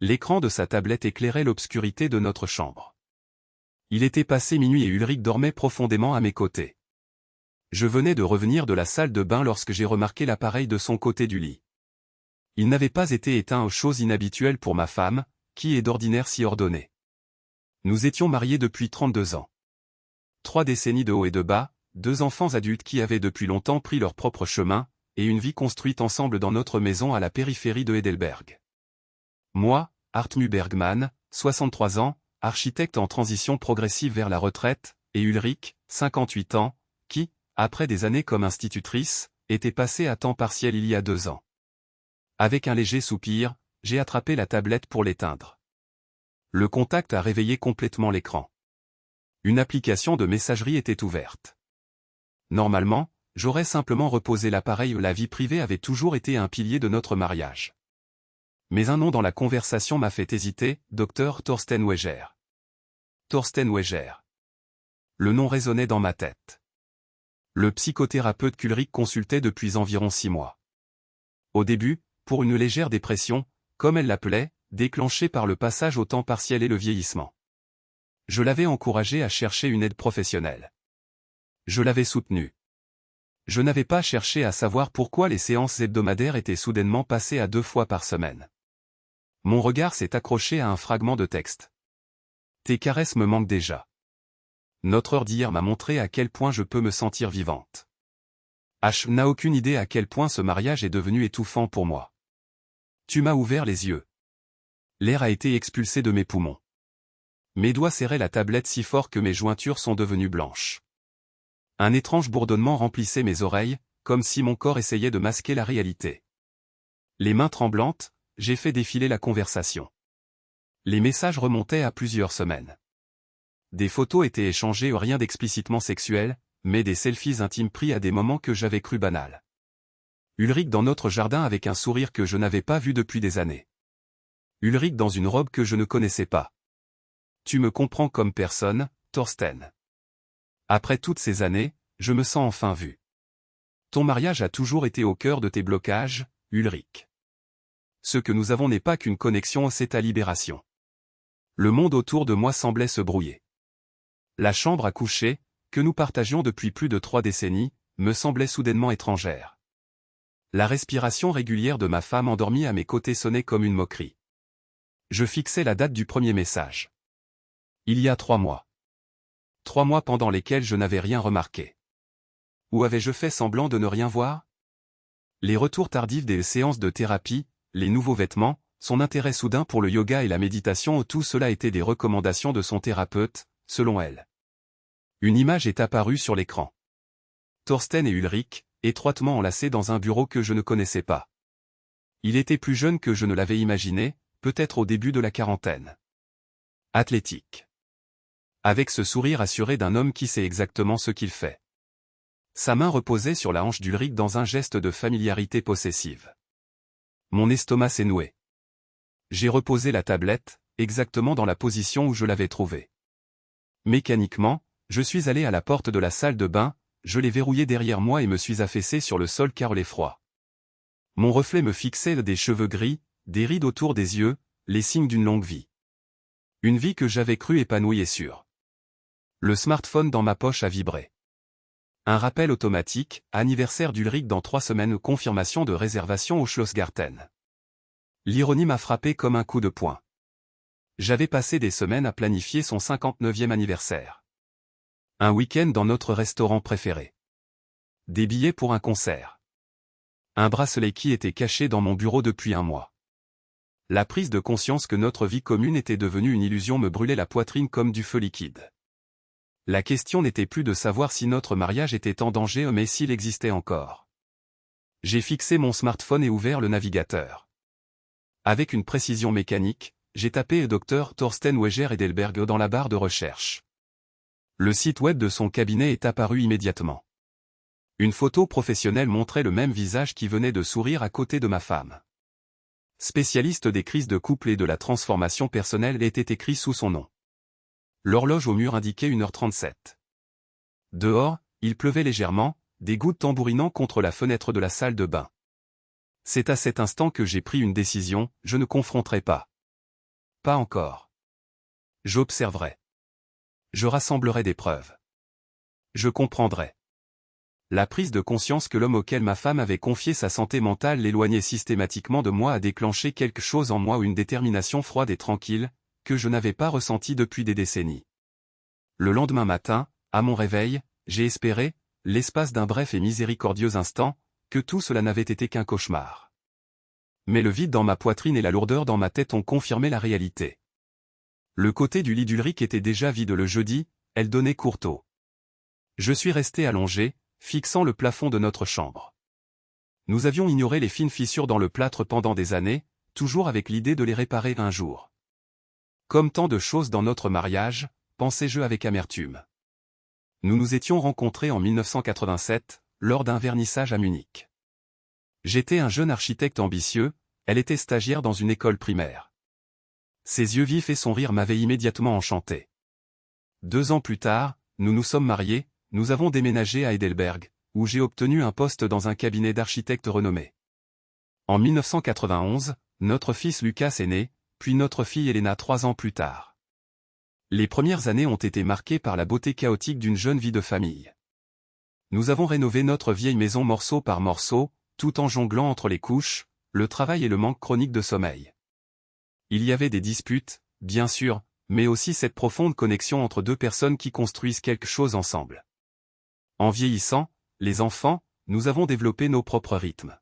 L'écran de sa tablette éclairait l'obscurité de notre chambre. Il était passé minuit et Ulrich dormait profondément à mes côtés. Je venais de revenir de la salle de bain lorsque j'ai remarqué l'appareil de son côté du lit. Il n'avait pas été éteint, chose inhabituelle pour ma femme, qui est d'ordinaire si ordonnée. Nous étions mariés depuis 32 ans. 3 décennies de haut et de bas, 2 enfants adultes qui avaient depuis longtemps pris leur propre chemin, et une vie construite ensemble dans notre maison à la périphérie de Heidelberg. Moi, Hartmut Bergmann, 63 ans, architecte en transition progressive vers la retraite, et Ulrich, 58 ans, qui, après des années comme institutrice, était passée à temps partiel il y a 2 ans. Avec un léger soupir, j'ai attrapé la tablette pour l'éteindre. Le contact a réveillé complètement l'écran. Une application de messagerie était ouverte. Normalement, j'aurais simplement reposé l'appareil. La vie privée avait toujours été un pilier de notre mariage. Mais un nom dans la conversation m'a fait hésiter, Dr Thorsten Weger. Thorsten Weger. Le nom résonnait dans ma tête. Le psychothérapeute qu'Ulrich consultait depuis environ 6 mois. Au début, pour une légère dépression, comme elle l'appelait, déclenchée par le passage au temps partiel et le vieillissement. Je l'avais encouragé à chercher une aide professionnelle. Je l'avais soutenu. Je n'avais pas cherché à savoir pourquoi les séances hebdomadaires étaient soudainement passées à 2 fois par semaine. Mon regard s'est accroché à un fragment de texte. Tes caresses me manquent déjà. Notre heure d'hier m'a montré à quel point je peux me sentir vivante. H n'a aucune idée à quel point ce mariage est devenu étouffant pour moi. Tu m'as ouvert les yeux. L'air a été expulsé de mes poumons. Mes doigts serraient la tablette si fort que mes jointures sont devenues blanches. Un étrange bourdonnement remplissait mes oreilles, comme si mon corps essayait de masquer la réalité. Les mains tremblantes, j'ai fait défiler la conversation. Les messages remontaient à plusieurs semaines. Des photos étaient échangées, rien d'explicitement sexuel, mais des selfies intimes pris à des moments que j'avais cru banals. Ulrich dans notre jardin avec un sourire que je n'avais pas vu depuis des années. Ulrich dans une robe que je ne connaissais pas. Tu me comprends comme personne, Thorsten. Après toutes ces années, je me sens enfin vu. Ton mariage a toujours été au cœur de tes blocages, Ulrich. Ce que nous avons n'est pas qu'une connexion, c'est ta libération. Le monde autour de moi semblait se brouiller. La chambre à coucher, que nous partagions depuis plus de 3 décennies, me semblait soudainement étrangère. La respiration régulière de ma femme endormie à mes côtés sonnait comme une moquerie. Je fixais la date du premier message. Il y a 3 mois. 3 mois pendant lesquels je n'avais rien remarqué. Ou avais-je fait semblant de ne rien voir? Les retours tardifs des séances de thérapie, les nouveaux vêtements, son intérêt soudain pour le yoga et la méditation, tout cela était des recommandations de son thérapeute, selon elle. Une image est apparue sur l'écran. Thorsten et Ulrich, étroitement enlacés dans un bureau que je ne connaissais pas. Il était plus jeune que je ne l'avais imaginé, peut-être au début de la quarantaine. Athlétique. Avec ce sourire assuré d'un homme qui sait exactement ce qu'il fait. Sa main reposait sur la hanche d'Ulrich dans un geste de familiarité possessive. Mon estomac s'est noué. J'ai reposé la tablette, exactement dans la position où je l'avais trouvée. Mécaniquement, je suis allé à la porte de la salle de bain, je l'ai verrouillée derrière moi et me suis affaissé sur le sol car l'effroi. Mon reflet me fixait, des cheveux gris, des rides autour des yeux, les signes d'une longue vie. Une vie que j'avais crue épanouie et sûre. Le smartphone dans ma poche a vibré. Un rappel automatique, anniversaire d'Ulrich dans 3 semaines, confirmation de réservation au Schlossgarten. L'ironie m'a frappé comme un coup de poing. J'avais passé des semaines à planifier son 59e anniversaire. Un week-end dans notre restaurant préféré. Des billets pour un concert. Un bracelet qui était caché dans mon bureau depuis 1 mois. La prise de conscience que notre vie commune était devenue une illusion me brûlait la poitrine comme du feu liquide. La question n'était plus de savoir si notre mariage était en danger, mais s'il existait encore. J'ai fixé mon smartphone et ouvert le navigateur. Avec une précision mécanique, j'ai tapé Dr Thorsten Weger Heidelberg dans la barre de recherche. Le site web de son cabinet est apparu immédiatement. Une photo professionnelle montrait le même visage qui venait de sourire à côté de ma femme. Spécialiste des crises de couple et de la transformation personnelle était écrit sous son nom. L'horloge au mur indiquait 1h37. Dehors, il pleuvait légèrement, des gouttes tambourinant contre la fenêtre de la salle de bain. C'est à cet instant que j'ai pris une décision, je ne confronterai pas. Pas encore. J'observerai. Je rassemblerai des preuves. Je comprendrai. La prise de conscience que l'homme auquel ma femme avait confié sa santé mentale l'éloignait systématiquement de moi a déclenché quelque chose en moi, une détermination froide et tranquille, que je n'avais pas ressentie depuis des décennies. Le lendemain matin, à mon réveil, j'ai espéré, l'espace d'un bref et miséricordieux instant, que tout cela n'avait été qu'un cauchemar. Mais le vide dans ma poitrine et la lourdeur dans ma tête ont confirmé la réalité. Le côté du lit d'Ulrich était déjà vide le jeudi, elle donnait courteau. Je suis resté allongé, fixant le plafond de notre chambre. Nous avions ignoré les fines fissures dans le plâtre pendant des années, toujours avec l'idée de les réparer un jour. Comme tant de choses dans notre mariage, pensais-je avec amertume. Nous nous étions rencontrés en 1987, lors d'un vernissage à Munich. J'étais un jeune architecte ambitieux, elle était stagiaire dans une école primaire. Ses yeux vifs et son rire m'avaient immédiatement enchanté. 2 ans plus tard, nous nous sommes mariés, nous avons déménagé à Heidelberg, où j'ai obtenu un poste dans un cabinet d'architectes renommé. En 1991, notre fils Lucas est né, puis notre fille Elena 3 ans plus tard. Les premières années ont été marquées par la beauté chaotique d'une jeune vie de famille. Nous avons rénové notre vieille maison morceau par morceau, tout en jonglant entre les couches, le travail et le manque chronique de sommeil. Il y avait des disputes, bien sûr, mais aussi cette profonde connexion entre deux personnes qui construisent quelque chose ensemble. En vieillissant, les enfants, nous avons développé nos propres rythmes.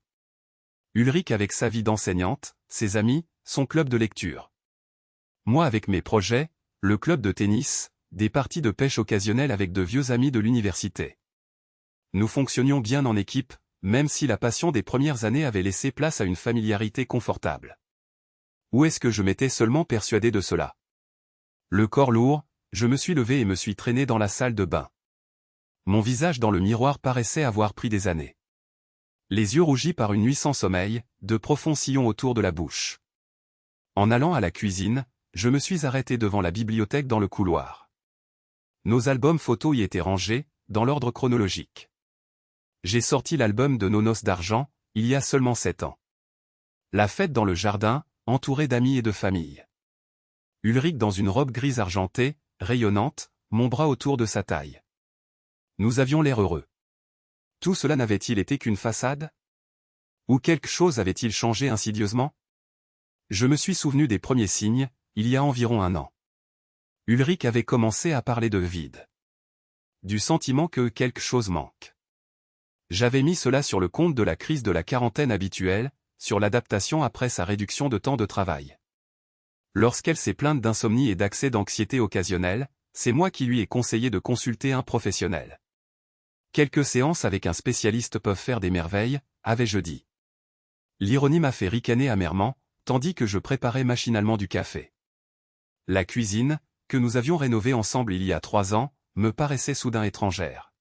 Ulrich avec sa vie d'enseignante, ses amis, son club de lecture. Moi avec mes projets, le club de tennis, des parties de pêche occasionnelles avec de vieux amis de l'université. Nous fonctionnions bien en équipe, même si la passion des premières années avait laissé place à une familiarité confortable. Où est-ce que je m'étais seulement persuadé de cela? Le corps lourd, je me suis levé et me suis traîné dans la salle de bain. Mon visage dans le miroir paraissait avoir pris des années. Les yeux rougis par une nuit sans sommeil, de profonds sillons autour de la bouche. En allant à la cuisine, je me suis arrêté devant la bibliothèque dans le couloir. Nos albums photos y étaient rangés, dans l'ordre chronologique. J'ai sorti l'album de nos noces d'argent, il y a seulement 7 ans. La fête dans le jardin, entourée d'amis et de famille. Ulrich dans une robe grise argentée, rayonnante, mon bras autour de sa taille. Nous avions l'air heureux. Tout cela n'avait-il été qu'une façade? Ou quelque chose avait-il changé insidieusement? Je me suis souvenu des premiers signes, il y a environ 1 an. Ulrich avait commencé à parler de vide. Du sentiment que quelque chose manque. J'avais mis cela sur le compte de la crise de la quarantaine habituelle, sur l'adaptation après sa réduction de temps de travail. Lorsqu'elle s'est plainte d'insomnie et d'accès d'anxiété occasionnelle, c'est moi qui lui ai conseillé de consulter un professionnel. Quelques séances avec un spécialiste peuvent faire des merveilles, avais-je dit. L'ironie m'a fait ricaner amèrement, tandis que je préparais machinalement du café. La cuisine, que nous avions rénovée ensemble il y a 3 ans, me paraissait soudain étrangère.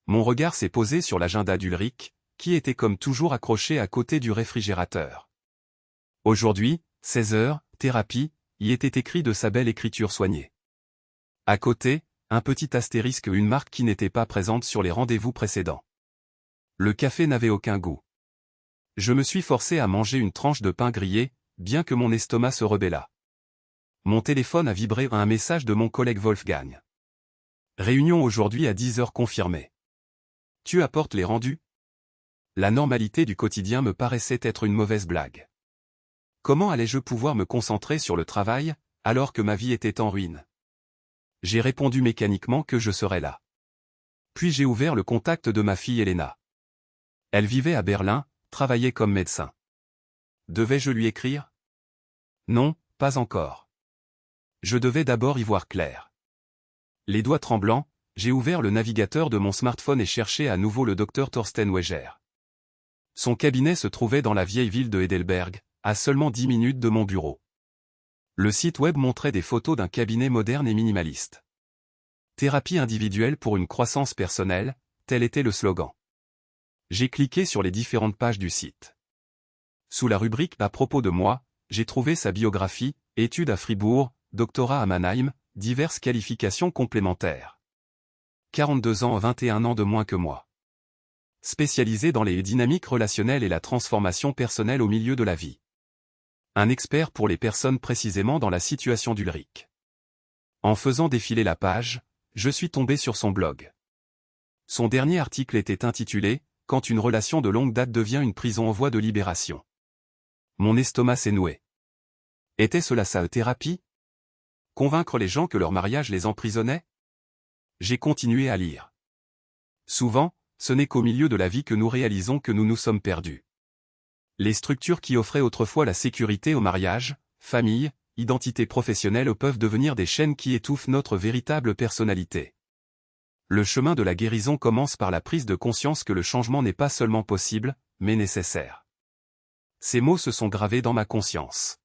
Mon regard s'est posé sur l'agenda d'Ulrich, qui était comme toujours accroché à côté du réfrigérateur. Aujourd'hui, 16 heures, thérapie, y était écrit de sa belle écriture soignée. À côté, un petit astérisque, une marque qui n'était pas présente sur les rendez-vous précédents. Le café n'avait aucun goût. Je me suis forcé à manger une tranche de pain grillé, bien que mon estomac se rebellât. Mon téléphone a vibré à un message de mon collègue Wolfgang. Réunion aujourd'hui à 10 heures confirmée. Tu apportes les rendus? La normalité du quotidien me paraissait être une mauvaise blague. Comment allais-je pouvoir me concentrer sur le travail, alors que ma vie était en ruine? J'ai répondu mécaniquement que je serais là. Puis j'ai ouvert le contact de ma fille Elena. Elle vivait à Berlin, travaillait comme médecin. Devais-je lui écrire? Non, pas encore. Je devais d'abord y voir clair. Les doigts tremblants, j'ai ouvert le navigateur de mon smartphone et cherché à nouveau le docteur Thorsten Weger. Son cabinet se trouvait dans la vieille ville de Heidelberg, à seulement 10 minutes de mon bureau. Le site web montrait des photos d'un cabinet moderne et minimaliste. Thérapie individuelle pour une croissance personnelle, tel était le slogan. J'ai cliqué sur les différentes pages du site. Sous la rubrique « À propos de moi », j'ai trouvé sa biographie, études à Fribourg, doctorat à Mannheim, diverses qualifications complémentaires. 42 ans, 21 ans de moins que moi. Spécialisé dans les dynamiques relationnelles et la transformation personnelle au milieu de la vie. Un expert pour les personnes précisément dans la situation d'Ulrich. En faisant défiler la page, je suis tombé sur son blog. Son dernier article était intitulé « Quand une relation de longue date devient une prison en voie de libération ». Mon estomac s'est noué. Était-ce la sa thérapie? Convaincre les gens que leur mariage les emprisonnait? J'ai continué à lire. Souvent, ce n'est qu'au milieu de la vie que nous réalisons que nous nous sommes perdus. Les structures qui offraient autrefois la sécurité au mariage, famille, identité professionnelle peuvent devenir des chaînes qui étouffent notre véritable personnalité. Le chemin de la guérison commence par la prise de conscience que le changement n'est pas seulement possible, mais nécessaire. Ces mots se sont gravés dans ma conscience.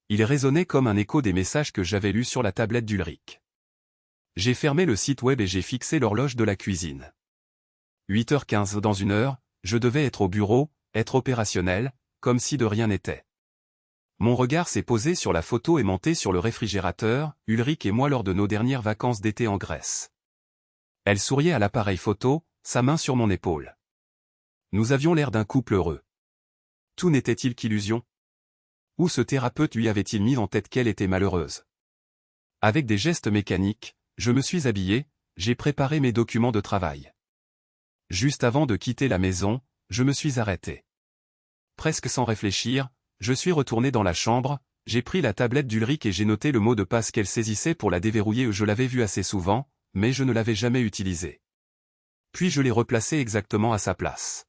Ils résonnaient comme un écho des messages que j'avais lus sur la tablette d'Ulrich. J'ai fermé le site web et j'ai fixé l'horloge de la cuisine. 8h15 dans 1 heure, je devais être au bureau, être opérationnel, comme si de rien n'était. Mon regard s'est posé sur la photo aimantée sur le réfrigérateur, Ulrich et moi lors de nos dernières vacances d'été en Grèce. Elle souriait à l'appareil photo, sa main sur mon épaule. Nous avions l'air d'un couple heureux. Tout n'était-il qu'illusion? Ou ce thérapeute lui avait-il mis en tête qu'elle était malheureuse? Avec des gestes mécaniques, je me suis habillé, j'ai préparé mes documents de travail. Juste avant de quitter la maison, je me suis arrêté. Presque sans réfléchir, je suis retourné dans la chambre, j'ai pris la tablette d'Ulrich et j'ai noté le mot de passe qu'elle saisissait pour la déverrouiller. Je l'avais vu assez souvent, mais je ne l'avais jamais utilisé. Puis je l'ai replacé exactement à sa place.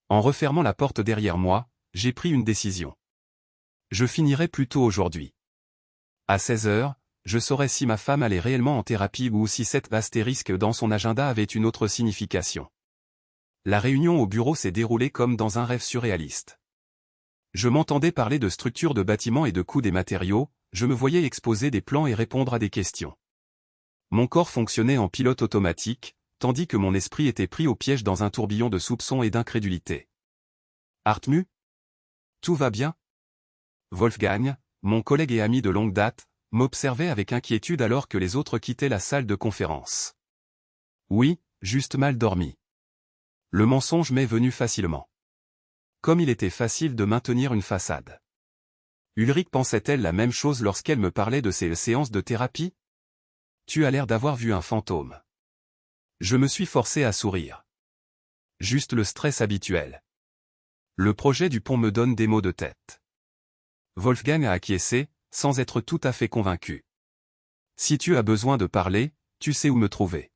En refermant la porte derrière moi, j'ai pris une décision. Je finirai plus tôt aujourd'hui. À 16h, je saurai si ma femme allait réellement en thérapie ou si cet astérisque dans son agenda avait une autre signification. La réunion au bureau s'est déroulée comme dans un rêve surréaliste. Je m'entendais parler de structure de bâtiments et de coûts des matériaux, je me voyais exposer des plans et répondre à des questions. Mon corps fonctionnait en pilote automatique, tandis que mon esprit était pris au piège dans un tourbillon de soupçons et d'incrédulité. Artmu? Tout va bien? Wolfgang, mon collègue et ami de longue date, m'observait avec inquiétude alors que les autres quittaient la salle de conférence. Oui, juste mal dormi. Le mensonge m'est venu facilement. Comme il était facile de maintenir une façade. Ulrich pensait-elle la même chose lorsqu'elle me parlait de ses séances de thérapie? Tu as l'air d'avoir vu un fantôme. Je me suis forcé à sourire. Juste le stress habituel. Le projet du pont me donne des maux de tête. Wolfgang a acquiescé, sans être tout à fait convaincu. Si tu as besoin de parler, tu sais où me trouver.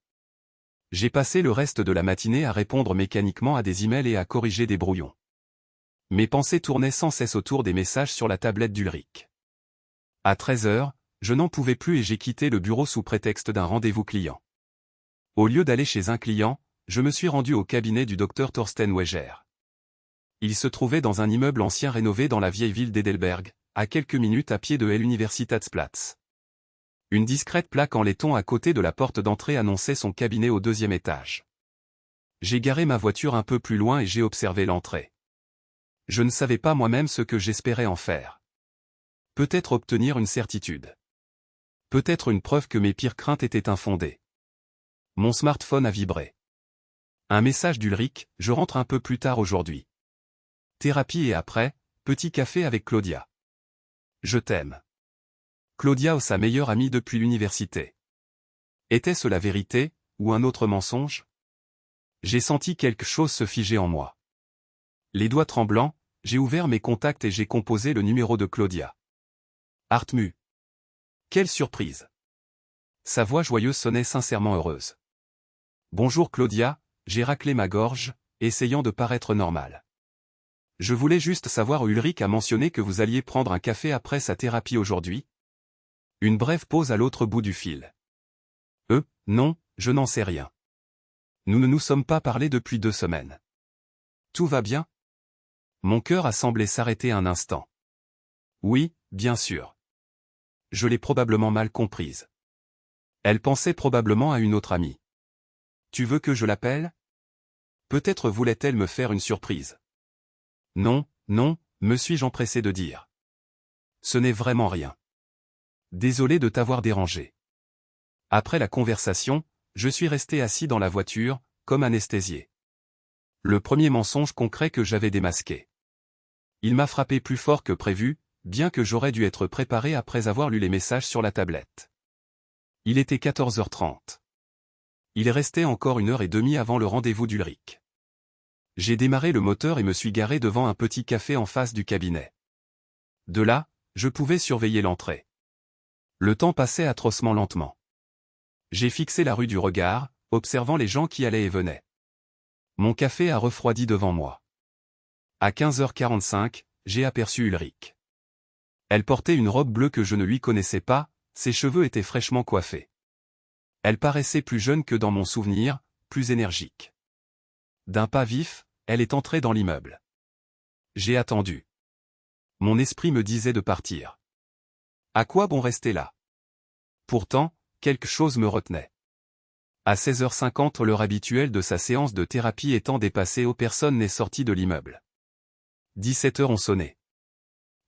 J'ai passé le reste de la matinée à répondre mécaniquement à des emails et à corriger des brouillons. Mes pensées tournaient sans cesse autour des messages sur la tablette d'Ulrich. À 13h, je n'en pouvais plus et j'ai quitté le bureau sous prétexte d'un rendez-vous client. Au lieu d'aller chez un client, je me suis rendu au cabinet du docteur Thorsten Weger. Il se trouvait dans un immeuble ancien rénové dans la vieille ville d'Edelberg, à quelques minutes à pied de l'Universitätsplatz. Une discrète plaque en laiton à côté de la porte d'entrée annonçait son cabinet au 2e étage. J'ai garé ma voiture un peu plus loin et j'ai observé l'entrée. Je ne savais pas moi-même ce que j'espérais en faire. Peut-être obtenir une certitude. Peut-être une preuve que mes pires craintes étaient infondées. Mon smartphone a vibré. Un message d'Ulrich, je rentre un peu plus tard aujourd'hui. Thérapie et après, petit café avec Claudia. Je t'aime. Claudia, sa meilleure amie depuis l'université. Était-ce la vérité, ou un autre mensonge? J'ai senti quelque chose se figer en moi. Les doigts tremblants, j'ai ouvert mes contacts et j'ai composé le numéro de Claudia. Artmu. Quelle surprise. Sa voix joyeuse sonnait sincèrement heureuse. Bonjour Claudia, j'ai raclé ma gorge, essayant de paraître normal. Je voulais juste savoir, Ulrich a mentionné que vous alliez prendre un café après sa thérapie aujourd'hui? Une brève pause à l'autre bout du fil. Non, je n'en sais rien. Nous ne nous sommes pas parlé depuis 2 semaines. Tout va bien? Mon cœur a semblé s'arrêter un instant. Oui, bien sûr. Je l'ai probablement mal comprise. Elle pensait probablement à une autre amie. Tu veux que je l'appelle? Peut-être voulait-elle me faire une surprise. Non, me suis-je empressé de dire. Ce n'est vraiment rien. Désolé de t'avoir dérangé. Après la conversation, je suis resté assis dans la voiture, comme anesthésié. Le premier mensonge concret que j'avais démasqué. Il m'a frappé plus fort que prévu, bien que j'aurais dû être préparé après avoir lu les messages sur la tablette. Il était 14h30. Il restait encore 1h30 avant le rendez-vous d'Ulrich. J'ai démarré le moteur et me suis garé devant un petit café en face du cabinet. De là, je pouvais surveiller l'entrée. Le temps passait atrocement lentement. J'ai fixé la rue du regard, observant les gens qui allaient et venaient. Mon café a refroidi devant moi. À 15h45, j'ai aperçu Ulrich. Elle portait une robe bleue que je ne lui connaissais pas, ses cheveux étaient fraîchement coiffés. Elle paraissait plus jeune que dans mon souvenir, plus énergique. D'un pas vif, elle est entrée dans l'immeuble. J'ai attendu. Mon esprit me disait de partir. À quoi bon rester là? Pourtant, quelque chose me retenait. À 16h50, l'heure habituelle de sa séance de thérapie étant dépassée, personne n'est sorti de l'immeuble. 17h ont sonné.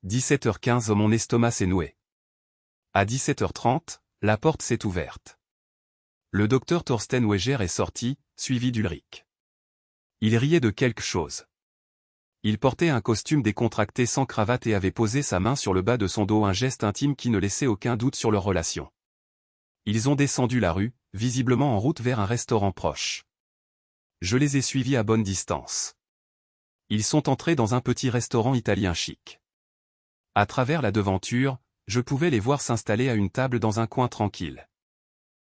17h15, mon estomac s'est noué. À 17h30, la porte s'est ouverte. Le docteur Thorsten Weger est sorti, suivi d'Ulrich. Il riait de quelque chose. Il portait un costume décontracté sans cravate et avait posé sa main sur le bas de son dos, un geste intime qui ne laissait aucun doute sur leur relation. Ils ont descendu la rue, visiblement en route vers un restaurant proche. Je les ai suivis à bonne distance. Ils sont entrés dans un petit restaurant italien chic. À travers la devanture, je pouvais les voir s'installer à une table dans un coin tranquille.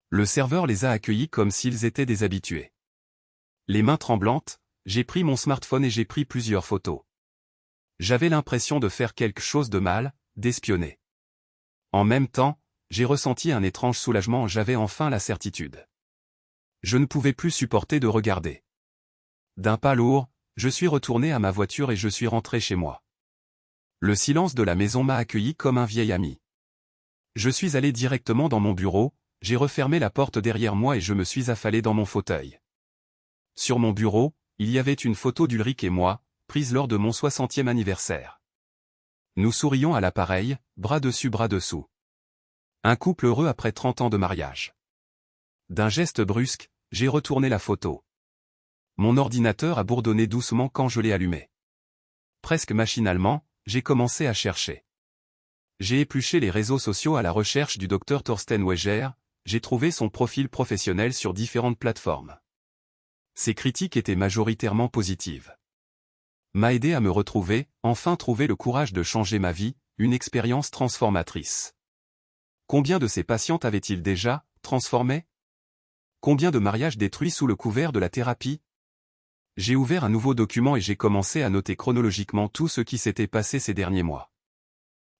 Le serveur les a accueillis comme s'ils étaient des habitués. Les mains tremblantes, j'ai pris mon smartphone et j'ai pris plusieurs photos. J'avais l'impression de faire quelque chose de mal, d'espionner. En même temps, j'ai ressenti un étrange soulagement, j'avais enfin la certitude. Je ne pouvais plus supporter de regarder. D'un pas lourd, je suis retourné à ma voiture et je suis rentré chez moi. Le silence de la maison m'a accueilli comme un vieil ami. Je suis allé directement dans mon bureau, j'ai refermé la porte derrière moi et je me suis affalé dans mon fauteuil. Sur mon bureau, il y avait une photo d'Ulrich et moi, prise lors de mon 60e anniversaire. Nous sourions à l'appareil, bras dessus bras dessous. Un couple heureux après 30 ans de mariage. D'un geste brusque, j'ai retourné la photo. Mon ordinateur a bourdonné doucement quand je l'ai allumé. Presque machinalement, j'ai commencé à chercher. J'ai épluché les réseaux sociaux à la recherche du docteur Thorsten Weger, j'ai trouvé son profil professionnel sur différentes plateformes. Ses critiques étaient majoritairement positives. M'a aidé à me retrouver, enfin trouver le courage de changer ma vie, une expérience transformatrice. Combien de ces patientes avait-il déjà transformé? Combien de mariages détruits sous le couvert de la thérapie? J'ai ouvert un nouveau document et j'ai commencé à noter chronologiquement tout ce qui s'était passé ces derniers mois.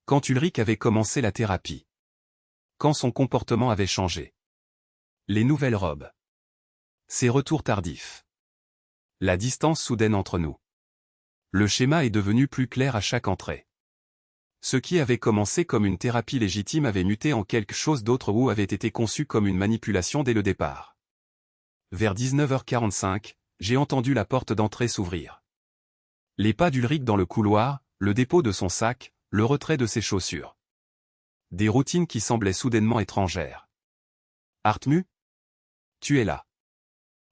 Quand Ulrich avait commencé la thérapie. Quand son comportement avait changé. Les nouvelles robes. Ses retours tardifs. La distance soudaine entre nous. Le schéma est devenu plus clair à chaque entrée. Ce qui avait commencé comme une thérapie légitime avait muté en quelque chose d'autre ou avait été conçu comme une manipulation dès le départ. Vers 19h45, j'ai entendu la porte d'entrée s'ouvrir. Les pas d'Ulrich dans le couloir, le dépôt de son sac, le retrait de ses chaussures. Des routines qui semblaient soudainement étrangères. Hartmut? Tu es là.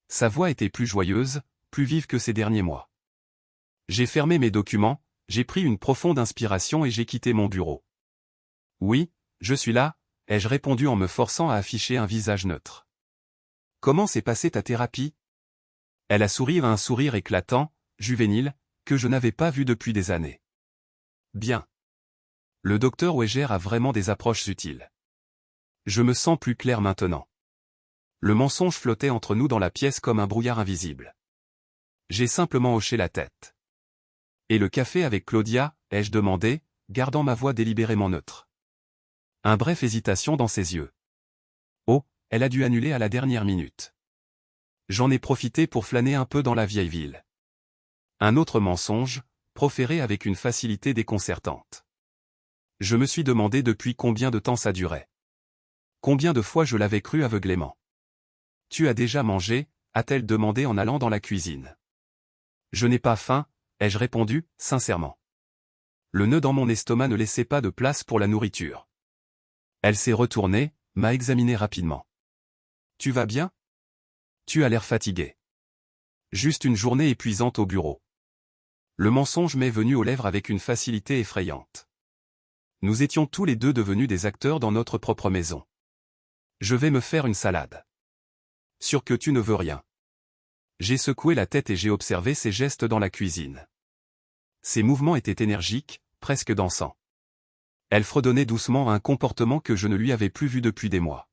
Sa voix était plus joyeuse, plus vive que ces derniers mois. J'ai fermé mes documents, j'ai pris une profonde inspiration et j'ai quitté mon bureau. Oui, je suis là, ai-je répondu en me forçant à afficher un visage neutre. Comment s'est passée ta thérapie? Elle a souri un sourire éclatant, juvénile, que je n'avais pas vu depuis des années. Bien. Le docteur Weger a vraiment des approches utiles. Je me sens plus clair maintenant. Le mensonge flottait entre nous dans la pièce comme un brouillard invisible. J'ai simplement hoché la tête. Et le café avec Claudia, ai-je demandé, gardant ma voix délibérément neutre. Un bref hésitation dans ses yeux. Oh, elle a dû annuler à la dernière minute. J'en ai profité pour flâner un peu dans la vieille ville. Un autre mensonge, proféré avec une facilité déconcertante. Je me suis demandé depuis combien de temps ça durait. Combien de fois je l'avais cru aveuglément. Tu as déjà mangé, a-t-elle demandé en allant dans la cuisine. Je n'ai pas faim, ai-je répondu, sincèrement. Le nœud dans mon estomac ne laissait pas de place pour la nourriture. Elle s'est retournée, m'a examiné rapidement. Tu vas bien? Tu as l'air fatigué. Juste une journée épuisante au bureau. Le mensonge m'est venu aux lèvres avec une facilité effrayante. Nous étions tous les deux devenus des acteurs dans notre propre maison. Je vais me faire une salade. Sûr que tu ne veux rien. J'ai secoué la tête et j'ai observé ses gestes dans la cuisine. Ses mouvements étaient énergiques, presque dansants. Elle fredonnait doucement un comportement que je ne lui avais plus vu depuis des mois.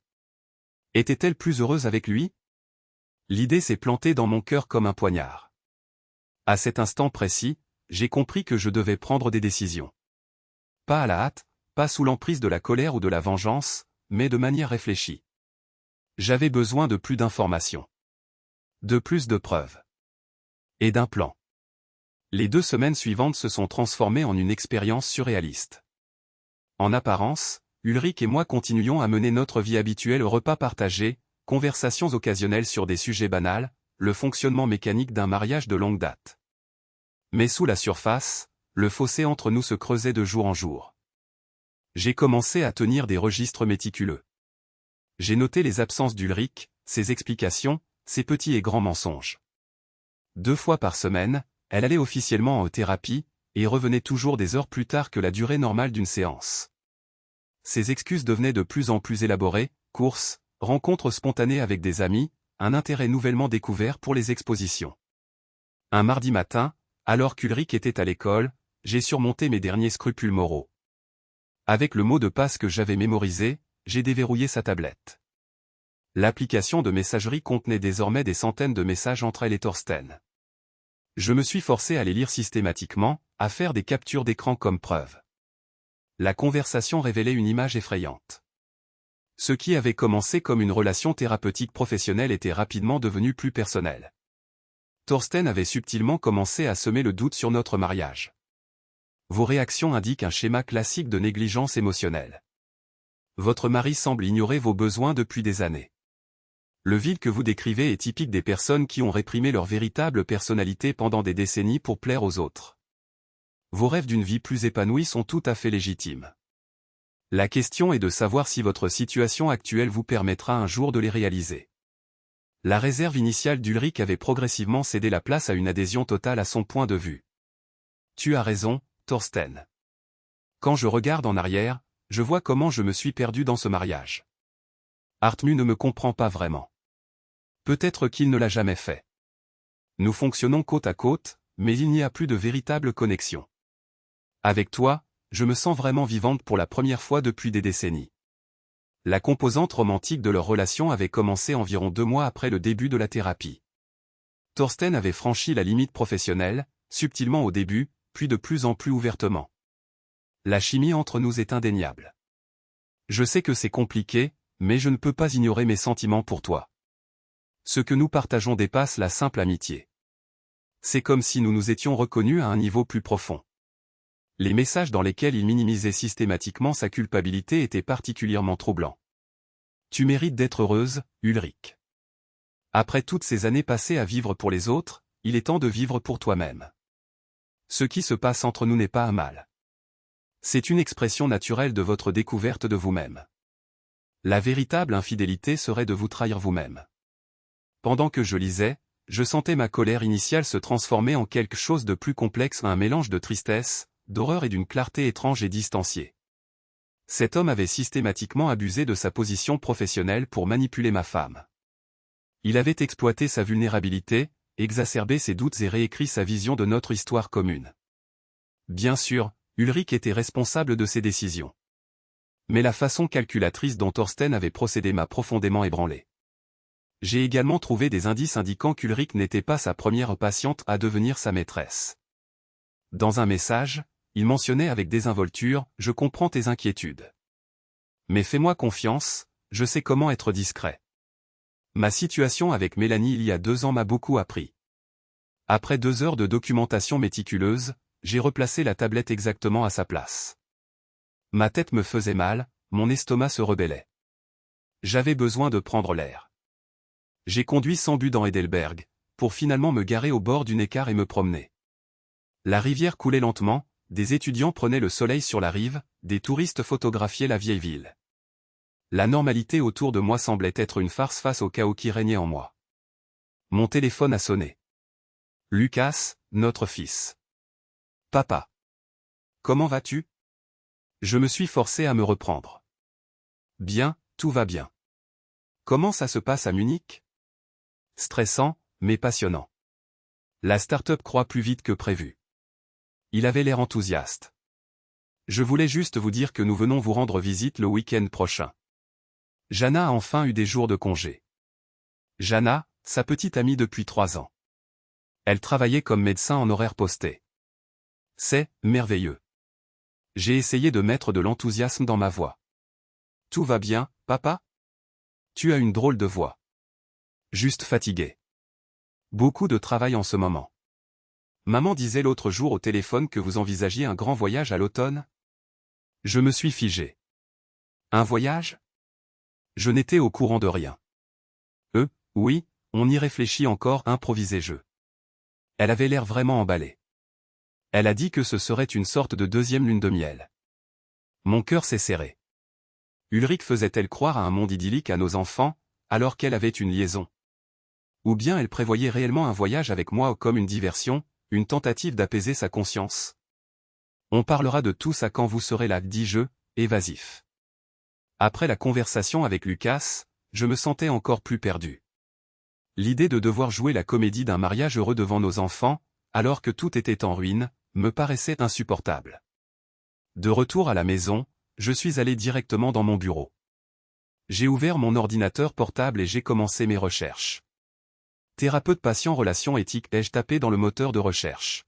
Était-elle plus heureuse avec lui? L'idée s'est plantée dans mon cœur comme un poignard. À cet instant précis, j'ai compris que je devais prendre des décisions. Pas à la hâte, pas sous l'emprise de la colère ou de la vengeance, mais de manière réfléchie. J'avais besoin de plus d'informations. De plus de preuves. Et d'un plan. Les 2 semaines suivantes se sont transformées en une expérience surréaliste. En apparence, Ulrich et moi continuions à mener notre vie habituelle au repas partagé, conversations occasionnelles sur des sujets banals, le fonctionnement mécanique d'un mariage de longue date. Mais sous la surface, le fossé entre nous se creusait de jour en jour. J'ai commencé à tenir des registres méticuleux. J'ai noté les absences d'Ulrich, ses explications, ses petits et grands mensonges. 2 fois par semaine, elle allait officiellement en thérapie, et revenait toujours des heures plus tard que la durée normale d'une séance. Ses excuses devenaient de plus en plus élaborées, courses, rencontres spontanées avec des amis, un intérêt nouvellement découvert pour les expositions. Un mardi matin, alors qu'Ulrich était à l'école, j'ai surmonté mes derniers scrupules moraux. Avec le mot de passe que j'avais mémorisé, j'ai déverrouillé sa tablette. L'application de messagerie contenait désormais des centaines de messages entre elle et Thorsten. Je me suis forcé à les lire systématiquement, à faire des captures d'écran comme preuve. La conversation révélait une image effrayante. Ce qui avait commencé comme une relation thérapeutique professionnelle était rapidement devenu plus personnel. Thorsten avait subtilement commencé à semer le doute sur notre mariage. Vos réactions indiquent un schéma classique de négligence émotionnelle. Votre mari semble ignorer vos besoins depuis des années. Le vide que vous décrivez est typique des personnes qui ont réprimé leur véritable personnalité pendant des décennies pour plaire aux autres. Vos rêves d'une vie plus épanouie sont tout à fait légitimes. La question est de savoir si votre situation actuelle vous permettra un jour de les réaliser. La réserve initiale d'Ulrich avait progressivement cédé la place à une adhésion totale à son point de vue. Tu as raison, Thorsten. Quand je regarde en arrière, je vois comment je me suis perdu dans ce mariage. Hartmut ne me comprend pas vraiment. Peut-être qu'il ne l'a jamais fait. Nous fonctionnons côte à côte, mais il n'y a plus de véritable connexion. Avec toi, je me sens vraiment vivante pour la première fois depuis des décennies. La composante romantique de leur relation avait commencé environ 2 mois après le début de la thérapie. Thorsten avait franchi la limite professionnelle, subtilement au début, puis de plus en plus ouvertement. La chimie entre nous est indéniable. Je sais que c'est compliqué, mais je ne peux pas ignorer mes sentiments pour toi. Ce que nous partageons dépasse la simple amitié. C'est comme si nous nous étions reconnus à un niveau plus profond. Les messages dans lesquels il minimisait systématiquement sa culpabilité étaient particulièrement troublants. Tu mérites d'être heureuse, Ulrich. Après toutes ces années passées à vivre pour les autres, il est temps de vivre pour toi-même. Ce qui se passe entre nous n'est pas un mal. C'est une expression naturelle de votre découverte de vous-même. La véritable infidélité serait de vous trahir vous-même. Pendant que je lisais, je sentais ma colère initiale se transformer en quelque chose de plus complexe, un mélange de tristesse, d'horreur et d'une clarté étrange et distanciée. Cet homme avait systématiquement abusé de sa position professionnelle pour manipuler ma femme. Il avait exploité sa vulnérabilité, exacerbé ses doutes et réécrit sa vision de notre histoire commune. Bien sûr, Ulrich était responsable de ses décisions. Mais la façon calculatrice dont Thorsten avait procédé m'a profondément ébranlé. J'ai également trouvé des indices indiquant qu'Ulrich n'était pas sa première patiente à devenir sa maîtresse. Dans un message, il mentionnait avec désinvolture « Je comprends tes inquiétudes. Mais fais-moi confiance, je sais comment être discret. » Ma situation avec Mélanie il y a 2 ans m'a beaucoup appris. Après 2 heures de documentation méticuleuse, j'ai replacé la tablette exactement à sa place. Ma tête me faisait mal, mon estomac se rebellait. J'avais besoin de prendre l'air. J'ai conduit sans but dans Heidelberg, pour finalement me garer au bord du Neckar et me promener. La rivière coulait lentement, des étudiants prenaient le soleil sur la rive, des touristes photographiaient la vieille ville. La normalité autour de moi semblait être une farce face au chaos qui régnait en moi. Mon téléphone a sonné. Lucas, notre fils. Papa. Comment vas-tu? Je me suis forcé à me reprendre. Bien, tout va bien. Comment ça se passe à Munich? Stressant, mais passionnant. La start-up croît plus vite que prévu. Il avait l'air enthousiaste. Je voulais juste vous dire que nous venons vous rendre visite le week-end prochain. Jana a enfin eu des jours de congé. Jana, sa petite amie depuis 3 ans. Elle travaillait comme médecin en horaire posté. C'est merveilleux. J'ai essayé de mettre de l'enthousiasme dans ma voix. Tout va bien, papa? Tu as une drôle de voix. Juste fatigué. Beaucoup de travail en ce moment. Maman disait l'autre jour au téléphone que vous envisagiez un grand voyage à l'automne. Je me suis figé. Un voyage? Je n'étais au courant de rien. Oui, on y réfléchit encore, improvisé-je. Elle avait l'air vraiment emballée. Elle a dit que ce serait une sorte de deuxième lune de miel. Mon cœur s'est serré. Ulrich faisait-elle croire à un monde idyllique à nos enfants, alors qu'elle avait une liaison? Ou bien elle prévoyait réellement un voyage avec moi comme une diversion, une tentative d'apaiser sa conscience? On parlera de tout ça quand vous serez là, dis-je, évasif. Après la conversation avec Lucas, je me sentais encore plus perdu. L'idée de devoir jouer la comédie d'un mariage heureux devant nos enfants, alors que tout était en ruine, me paraissait insupportable. De retour à la maison, je suis allé directement dans mon bureau. J'ai ouvert mon ordinateur portable et j'ai commencé mes recherches. Thérapeute patient relations éthiques, ai-je tapé dans le moteur de recherche.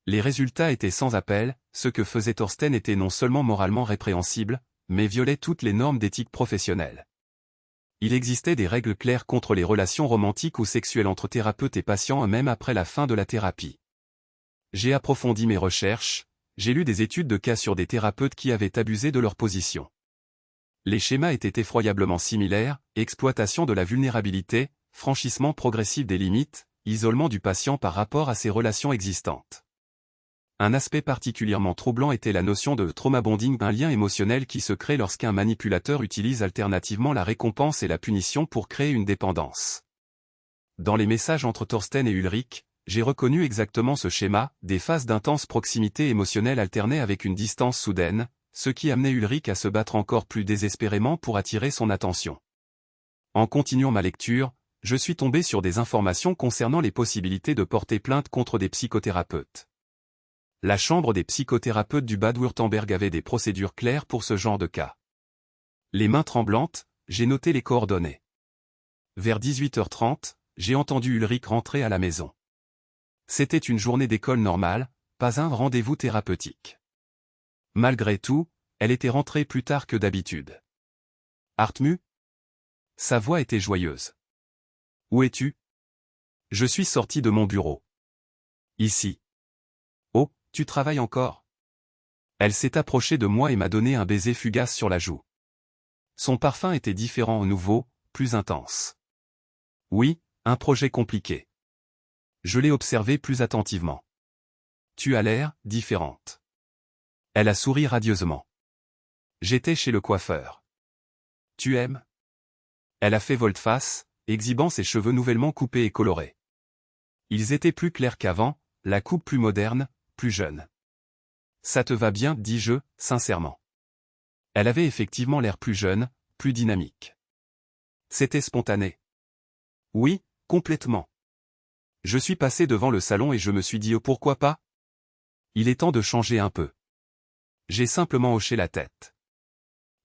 Les résultats étaient sans appel, ce que faisait Thorsten était non seulement moralement répréhensible, mais violait toutes les normes d'éthique professionnelle. Il existait des règles claires contre les relations romantiques ou sexuelles entre thérapeutes et patients même après la fin de la thérapie. J'ai approfondi mes recherches, j'ai lu des études de cas sur des thérapeutes qui avaient abusé de leur position. Les schémas étaient effroyablement similaires, exploitation de la vulnérabilité, franchissement progressif des limites, isolement du patient par rapport à ses relations existantes. Un aspect particulièrement troublant était la notion de trauma bonding, un lien émotionnel qui se crée lorsqu'un manipulateur utilise alternativement la récompense et la punition pour créer une dépendance. Dans les messages entre Thorsten et Ulrich, j'ai reconnu exactement ce schéma, des phases d'intense proximité émotionnelle alternées avec une distance soudaine, ce qui amenait Ulrich à se battre encore plus désespérément pour attirer son attention. En continuant ma lecture, je suis tombé sur des informations concernant les possibilités de porter plainte contre des psychothérapeutes. La chambre des psychothérapeutes du Bade-Wurtemberg avait des procédures claires pour ce genre de cas. Les mains tremblantes, j'ai noté les coordonnées. Vers 18h30, j'ai entendu Ulrich rentrer à la maison. C'était une journée d'école normale, pas un rendez-vous thérapeutique. Malgré tout, elle était rentrée plus tard que d'habitude. Hartmut? Sa voix était joyeuse. Où es-tu? Je suis sorti de mon bureau. Ici. Oh, tu travailles encore? Elle s'est approchée de moi et m'a donné un baiser fugace sur la joue. Son parfum était différent, nouveau, plus intense. Oui, un projet compliqué. Je l'ai observé plus attentivement. Tu as l'air différente. Elle a souri radieusement. J'étais chez le coiffeur. Tu aimes? Elle a fait volte-face, exhibant ses cheveux nouvellement coupés et colorés. Ils étaient plus clairs qu'avant, la coupe plus moderne, plus jeune. Ça te va bien, dis-je, sincèrement. Elle avait effectivement l'air plus jeune, plus dynamique. C'était spontané. Oui, complètement. Je suis passé devant le salon et je me suis dit oh pourquoi pas? Il est temps de changer un peu. J'ai simplement hoché la tête.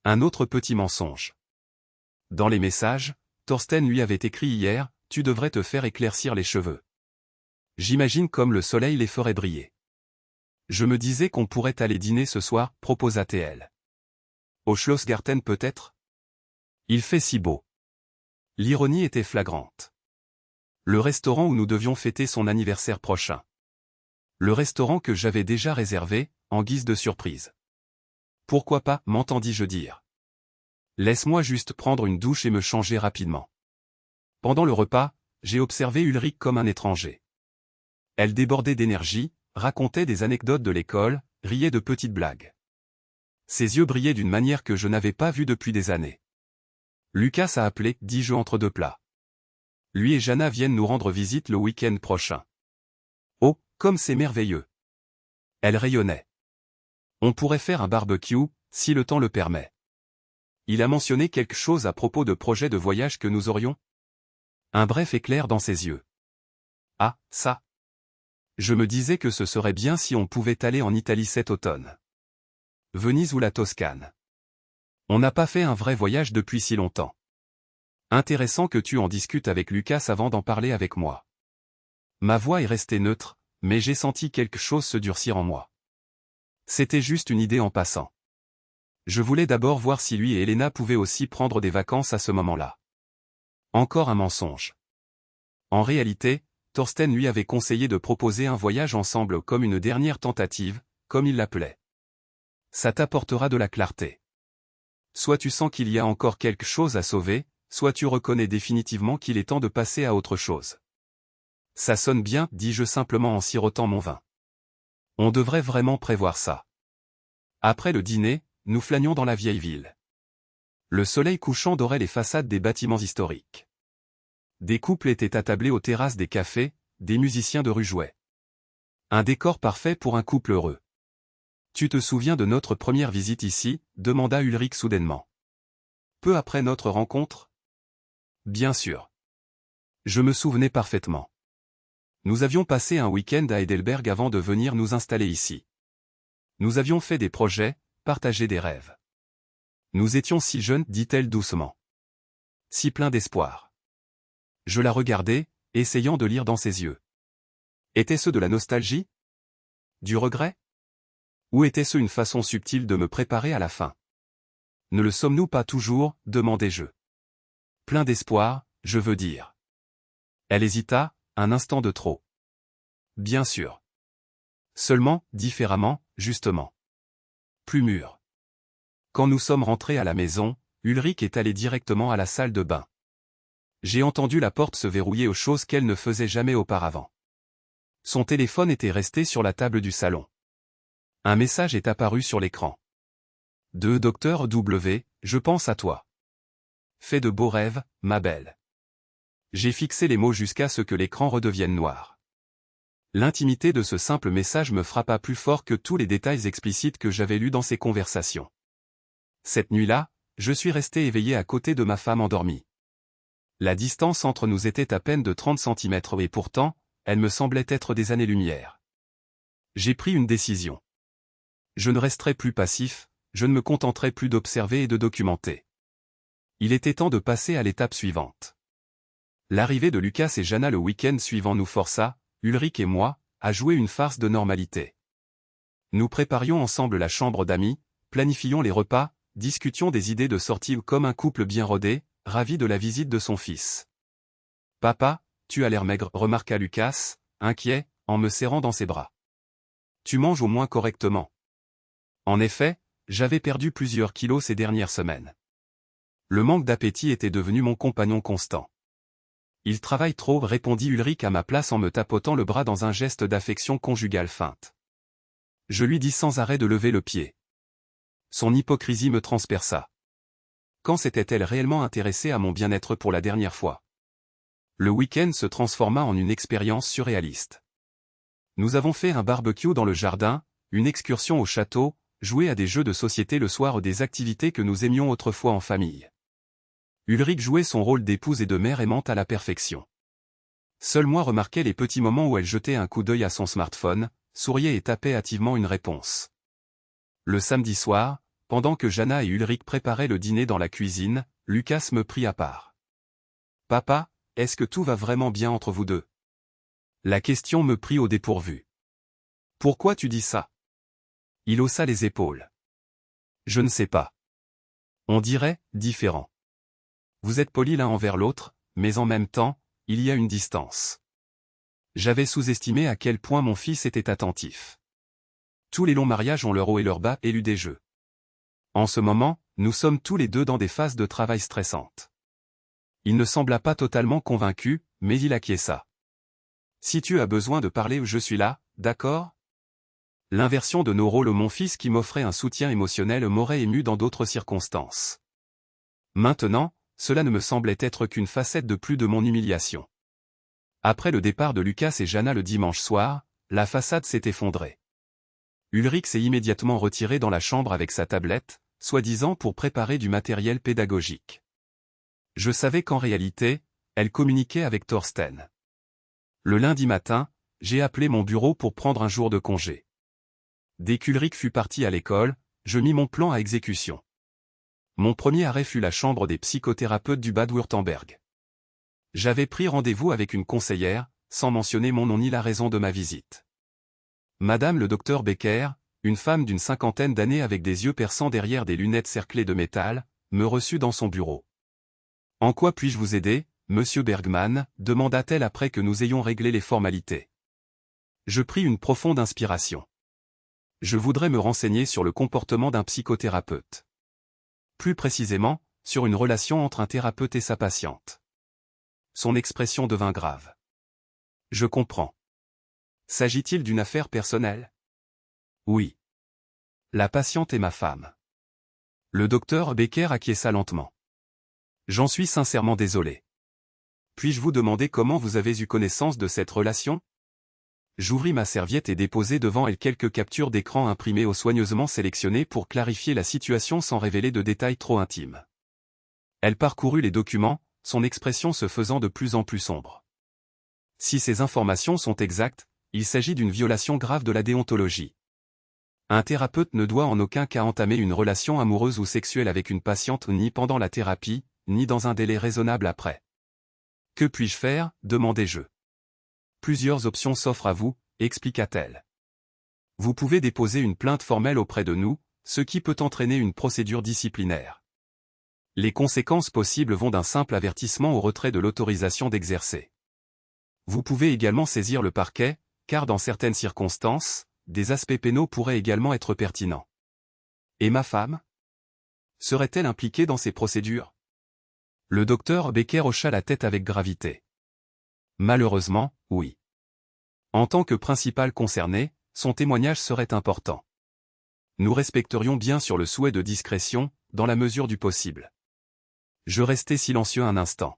Un autre petit mensonge. Dans les messages, Thorsten lui avait écrit hier, tu devrais te faire éclaircir les cheveux. J'imagine comme le soleil les ferait briller. Je me disais qu'on pourrait aller dîner ce soir, proposa-t-elle. Au Schlossgarten peut-être? Il fait si beau. L'ironie était flagrante. Le restaurant où nous devions fêter son anniversaire prochain. Le restaurant que j'avais déjà réservé, en guise de surprise. Pourquoi pas, m'entendis-je dire. Laisse-moi juste prendre une douche et me changer rapidement. Pendant le repas, j'ai observé Ulrich comme un étranger. Elle débordait d'énergie, racontait des anecdotes de l'école, riait de petites blagues. Ses yeux brillaient d'une manière que je n'avais pas vue depuis des années. Lucas a appelé, dis-je entre deux plats. Lui et Jana viennent nous rendre visite le week-end prochain. Oh, comme c'est merveilleux. Elle rayonnait. On pourrait faire un barbecue, si le temps le permet. Il a mentionné quelque chose à propos de projets de voyage que nous aurions? Un bref éclair dans ses yeux. Ah, ça. Je me disais que ce serait bien si on pouvait aller en Italie cet automne. Venise ou la Toscane. On n'a pas fait un vrai voyage depuis si longtemps. Intéressant que tu en discutes avec Lucas avant d'en parler avec moi. Ma voix est restée neutre, mais j'ai senti quelque chose se durcir en moi. C'était juste une idée en passant. Je voulais d'abord voir si lui et Elena pouvaient aussi prendre des vacances à ce moment-là. Encore un mensonge. En réalité, Thorsten lui avait conseillé de proposer un voyage ensemble comme une dernière tentative, comme il l'appelait. Ça t'apportera de la clarté. Soit tu sens qu'il y a encore quelque chose à sauver, soit tu reconnais définitivement qu'il est temps de passer à autre chose. Ça sonne bien, dis-je simplement en sirotant mon vin. On devrait vraiment prévoir ça. Après le dîner, nous flânions dans la vieille ville. Le soleil couchant dorait les façades des bâtiments historiques. Des couples étaient attablés aux terrasses des cafés, des musiciens de rue jouaient. Un décor parfait pour un couple heureux. Tu te souviens de notre première visite ici, demanda Ulrich soudainement. Peu après notre rencontre? Bien sûr. Je me souvenais parfaitement. Nous avions passé un week-end à Heidelberg avant de venir nous installer ici. Nous avions fait des projets, partagé des rêves. Nous étions si jeunes, dit-elle doucement. Si pleins d'espoir. Je la regardais, essayant de lire dans ses yeux. Était-ce de la nostalgie? Du regret? Ou était-ce une façon subtile de me préparer à la fin? Ne le sommes-nous pas toujours, demandai-je. Plein d'espoir, je veux dire. Elle hésita, un instant de trop. Bien sûr. Seulement, différemment, justement. Plus mûr. Quand nous sommes rentrés à la maison, Ulrich est allé directement à la salle de bain. J'ai entendu la porte se verrouiller aux choses qu'elle ne faisait jamais auparavant. Son téléphone était resté sur la table du salon. Un message est apparu sur l'écran. De Dr W, je pense à toi. Fais de beaux rêves, ma belle. J'ai fixé les mots jusqu'à ce que l'écran redevienne noir. L'intimité de ce simple message me frappa plus fort que tous les détails explicites que j'avais lus dans ces conversations. Cette nuit-là, je suis resté éveillé à côté de ma femme endormie. La distance entre nous était à peine de 30 cm et pourtant, elle me semblait être des années-lumière. J'ai pris une décision. Je ne resterai plus passif, je ne me contenterai plus d'observer et de documenter. Il était temps de passer à l'étape suivante. L'arrivée de Lucas et Jana le week-end suivant nous força, Ulrich et moi, à jouer une farce de normalité. Nous préparions ensemble la chambre d'amis, planifions les repas, discutions des idées de sortie comme un couple bien rodé, ravi de la visite de son fils. « Papa, tu as l'air maigre, » remarqua Lucas, inquiet, en me serrant dans ses bras. « Tu manges au moins correctement. » En effet, j'avais perdu plusieurs kilos ces dernières semaines. Le manque d'appétit était devenu mon compagnon constant. « Il travaille trop, » répondit Ulrich à ma place en me tapotant le bras dans un geste d'affection conjugale feinte. Je lui dis sans arrêt de lever le pied. Son hypocrisie me transperça. Quand s'était-elle réellement intéressée à mon bien-être pour la dernière fois? Le week-end se transforma en une expérience surréaliste. Nous avons fait un barbecue dans le jardin, une excursion au château, joué à des jeux de société le soir, des activités que nous aimions autrefois en famille. Ulrich jouait son rôle d'épouse et de mère aimante à la perfection. Seul moi remarquais les petits moments où elle jetait un coup d'œil à son smartphone, souriait et tapait hâtivement une réponse. Le samedi soir, pendant que Jana et Ulrich préparaient le dîner dans la cuisine, Lucas me prit à part. « Papa, est-ce que tout va vraiment bien entre vous deux ?» La question me prit au dépourvu. « Pourquoi tu dis ça ?» Il haussa les épaules. « Je ne sais pas. On dirait, différent. Vous êtes polis l'un envers l'autre, mais en même temps, il y a une distance. » J'avais sous-estimé à quel point mon fils était attentif. Tous les longs mariages ont leur haut et leur bas, élu des jeux. En ce moment, nous sommes tous les deux dans des phases de travail stressantes. Il ne sembla pas totalement convaincu, mais il acquiesça. « Si tu as besoin de parler, je suis là, d'accord ?» L'inversion de nos rôles, mon fils qui m'offrait un soutien émotionnel m'aurait ému dans d'autres circonstances. Maintenant, cela ne me semblait être qu'une facette de plus de mon humiliation. Après le départ de Lucas et Jana le dimanche soir, la façade s'est effondrée. Ulrich s'est immédiatement retiré dans la chambre avec sa tablette, soi-disant pour préparer du matériel pédagogique. Je savais qu'en réalité, elle communiquait avec Thorsten. Le lundi matin, j'ai appelé mon bureau pour prendre un jour de congé. Dès qu'Ulrich fut parti à l'école, je mis mon plan à exécution. Mon premier arrêt fut la chambre des psychothérapeutes du Bade-Wurtemberg. J'avais pris rendez-vous avec une conseillère, sans mentionner mon nom ni la raison de ma visite. Madame le docteur Becker, une femme d'une cinquantaine d'années avec des yeux perçants derrière des lunettes cerclées de métal, me reçut dans son bureau. « En quoi puis-je vous aider, monsieur Bergman ?» demanda-t-elle après que nous ayons réglé les formalités. Je pris une profonde inspiration. Je voudrais me renseigner sur le comportement d'un psychothérapeute. Plus précisément, sur une relation entre un thérapeute et sa patiente. Son expression devint grave. Je comprends. S'agit-il d'une affaire personnelle? Oui. La patiente est ma femme. Le docteur Becker acquiesça lentement. J'en suis sincèrement désolé. Puis-je vous demander comment vous avez eu connaissance de cette relation? J'ouvris ma serviette et déposai devant elle quelques captures d'écran imprimées ou soigneusement sélectionnées pour clarifier la situation sans révéler de détails trop intimes. Elle parcourut les documents, son expression se faisant de plus en plus sombre. Si ces informations sont exactes, il s'agit d'une violation grave de la déontologie. Un thérapeute ne doit en aucun cas entamer une relation amoureuse ou sexuelle avec une patiente ni pendant la thérapie, ni dans un délai raisonnable après. Que puis-je faire? Demandai-je. Plusieurs options s'offrent à vous, expliqua-t-elle. Vous pouvez déposer une plainte formelle auprès de nous, ce qui peut entraîner une procédure disciplinaire. Les conséquences possibles vont d'un simple avertissement au retrait de l'autorisation d'exercer. Vous pouvez également saisir le parquet, car dans certaines circonstances, des aspects pénaux pourraient également être pertinents. Et ma femme? Serait-elle impliquée dans ces procédures? Le docteur Becker hocha la tête avec gravité. Malheureusement, oui. En tant que principal concerné, son témoignage serait important. Nous respecterions bien sûr le souhait de discrétion, dans la mesure du possible. Je restai silencieux un instant.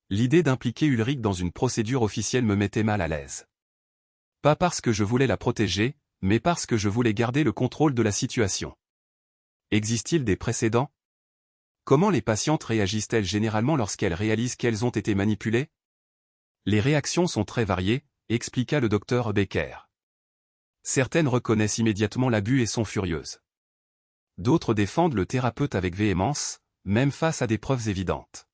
L'idée d'impliquer Ulrich dans une procédure officielle me mettait mal à l'aise. Pas parce que je voulais la protéger, mais parce que je voulais garder le contrôle de la situation. Existe-t-il des précédents? Comment les patientes réagissent-elles généralement lorsqu'elles réalisent qu'elles ont été manipulées? Les réactions sont très variées, expliqua le docteur Becker. Certaines reconnaissent immédiatement l'abus et sont furieuses. D'autres défendent le thérapeute avec véhémence, même face à des preuves évidentes.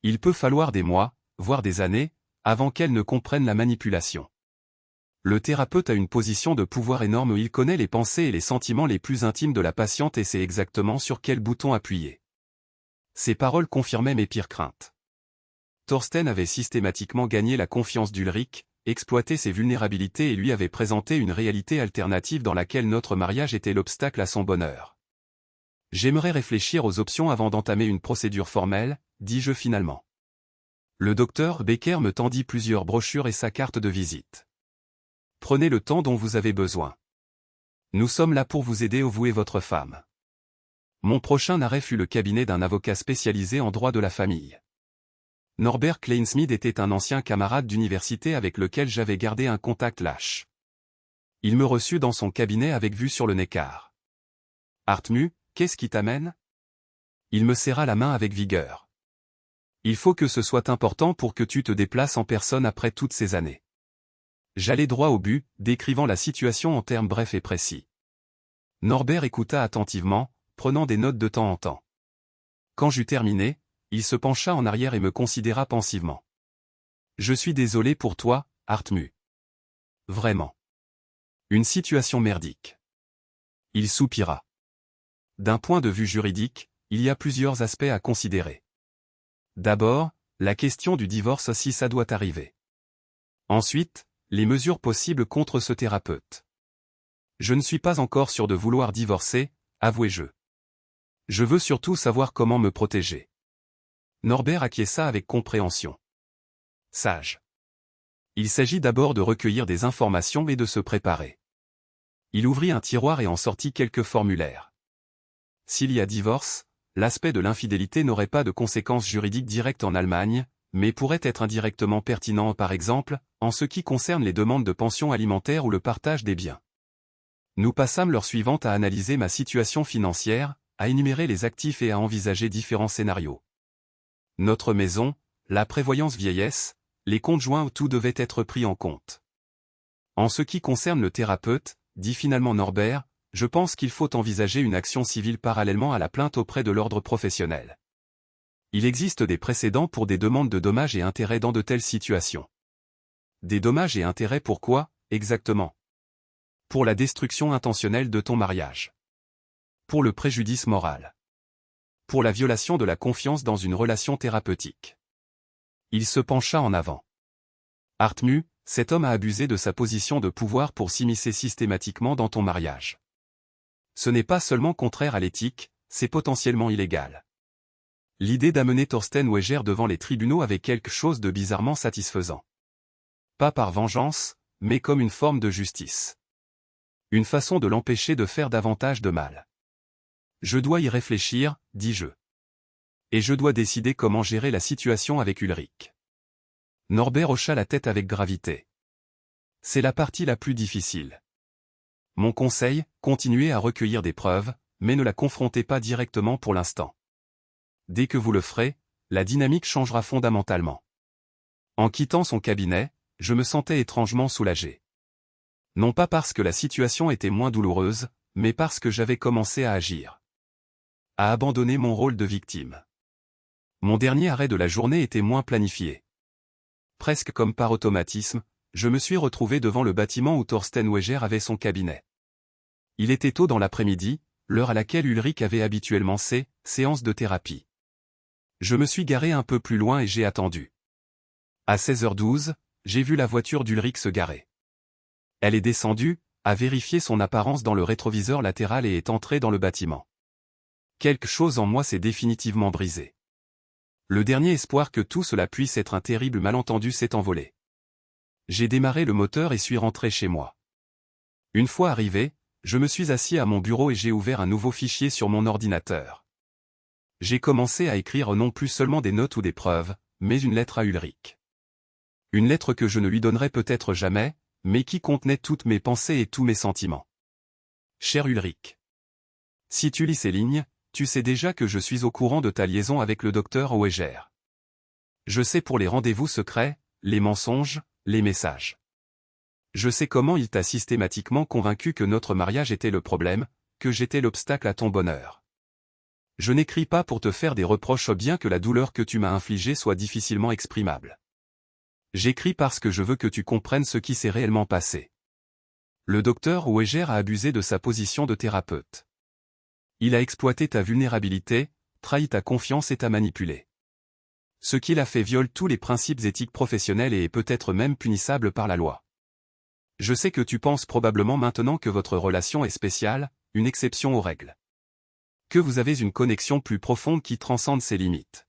Il peut falloir des mois, voire des années, avant qu'elles ne comprennent la manipulation. Le thérapeute a une position de pouvoir énorme où il connaît les pensées et les sentiments les plus intimes de la patiente et sait exactement sur quel bouton appuyer. Ces paroles confirmaient mes pires craintes. Thorsten avait systématiquement gagné la confiance d'Ulrich, exploité ses vulnérabilités et lui avait présenté une réalité alternative dans laquelle notre mariage était l'obstacle à son bonheur. J'aimerais réfléchir aux options avant d'entamer une procédure formelle, dis-je finalement. Le docteur Becker me tendit plusieurs brochures et sa carte de visite. Prenez le temps dont vous avez besoin. Nous sommes là pour vous aider, vous et votre femme. Mon prochain arrêt fut le cabinet d'un avocat spécialisé en droit de la famille. Norbert Kleinschmidt était un ancien camarade d'université avec lequel j'avais gardé un contact lâche. Il me reçut dans son cabinet avec vue sur le Neckar. « Hartmut, qu'est-ce qui t'amène » Il me serra la main avec vigueur. « Il faut que ce soit important pour que tu te déplaces en personne après toutes ces années. » J'allai droit au but, décrivant la situation en termes brefs et précis. Norbert écouta attentivement, prenant des notes de temps en temps. Quand j'eus terminé, il se pencha en arrière et me considéra pensivement. « Je suis désolé pour toi, Hartmut. Vraiment. Une situation merdique. » Il soupira. D'un point de vue juridique, il y a plusieurs aspects à considérer. D'abord, la question du divorce si ça doit arriver. Ensuite, les mesures possibles contre ce thérapeute. Je ne suis pas encore sûr de vouloir divorcer, avouai-je. Je veux surtout savoir comment me protéger. Norbert acquiesça avec compréhension. Sage. Il s'agit d'abord de recueillir des informations et de se préparer. Il ouvrit un tiroir et en sortit quelques formulaires. S'il y a divorce, l'aspect de l'infidélité n'aurait pas de conséquences juridiques directes en Allemagne, mais pourrait être indirectement pertinent par exemple, en ce qui concerne les demandes de pension alimentaire ou le partage des biens. Nous passâmes l'heure suivante à analyser ma situation financière, à énumérer les actifs et à envisager différents scénarios. Notre maison, la prévoyance vieillesse, les comptes joints, tout devait être pris en compte. En ce qui concerne le thérapeute, dit finalement Norbert, je pense qu'il faut envisager une action civile parallèlement à la plainte auprès de l'ordre professionnel. Il existe des précédents pour des demandes de dommages et intérêts dans de telles situations. Des dommages et intérêts pourquoi, exactement? Pour la destruction intentionnelle de ton mariage. Pour le préjudice moral. Pour la violation de la confiance dans une relation thérapeutique. Il se pencha en avant. Hartmu, cet homme a abusé de sa position de pouvoir pour s'immiscer systématiquement dans ton mariage. Ce n'est pas seulement contraire à l'éthique, c'est potentiellement illégal. L'idée d'amener Thorsten Weger devant les tribunaux avait quelque chose de bizarrement satisfaisant. Pas par vengeance, mais comme une forme de justice. Une façon de l'empêcher de faire davantage de mal. Je dois y réfléchir, dis-je. Et je dois décider comment gérer la situation avec Ulrich. Norbert hocha la tête avec gravité. C'est la partie la plus difficile. Mon conseil, continuez à recueillir des preuves, mais ne la confrontez pas directement pour l'instant. Dès que vous le ferez, la dynamique changera fondamentalement. En quittant son cabinet, je me sentais étrangement soulagé. Non pas parce que la situation était moins douloureuse, mais parce que j'avais commencé à agir. À abandonner mon rôle de victime. Mon dernier arrêt de la journée était moins planifié. Presque comme par automatisme, je me suis retrouvé devant le bâtiment où Thorsten Weger avait son cabinet. Il était tôt dans l'après-midi, l'heure à laquelle Ulrich avait habituellement ses séances de thérapie. Je me suis garé un peu plus loin et j'ai attendu. À 16h12, j'ai vu la voiture d'Ulrich se garer. Elle est descendue, a vérifié son apparence dans le rétroviseur latéral et est entrée dans le bâtiment. Quelque chose en moi s'est définitivement brisé. Le dernier espoir que tout cela puisse être un terrible malentendu s'est envolé. J'ai démarré le moteur et suis rentré chez moi. Une fois arrivé, je me suis assis à mon bureau et j'ai ouvert un nouveau fichier sur mon ordinateur. J'ai commencé à écrire non plus seulement des notes ou des preuves, mais une lettre à Ulrich. Une lettre que je ne lui donnerai peut-être jamais, mais qui contenait toutes mes pensées et tous mes sentiments. Cher Ulrich. Si tu lis ces lignes, tu sais déjà que je suis au courant de ta liaison avec le docteur Weger. Je sais pour les rendez-vous secrets, les mensonges, les messages. Je sais comment il t'a systématiquement convaincu que notre mariage était le problème, que j'étais l'obstacle à ton bonheur. Je n'écris pas pour te faire des reproches bien que la douleur que tu m'as infligée soit difficilement exprimable. J'écris parce que je veux que tu comprennes ce qui s'est réellement passé. Le docteur Weger a abusé de sa position de thérapeute. Il a exploité ta vulnérabilité, trahi ta confiance et t'a manipulé. Ce qu'il a fait viole tous les principes éthiques professionnels et est peut-être même punissable par la loi. Je sais que tu penses probablement maintenant que votre relation est spéciale, une exception aux règles. Que vous avez une connexion plus profonde qui transcende ses limites.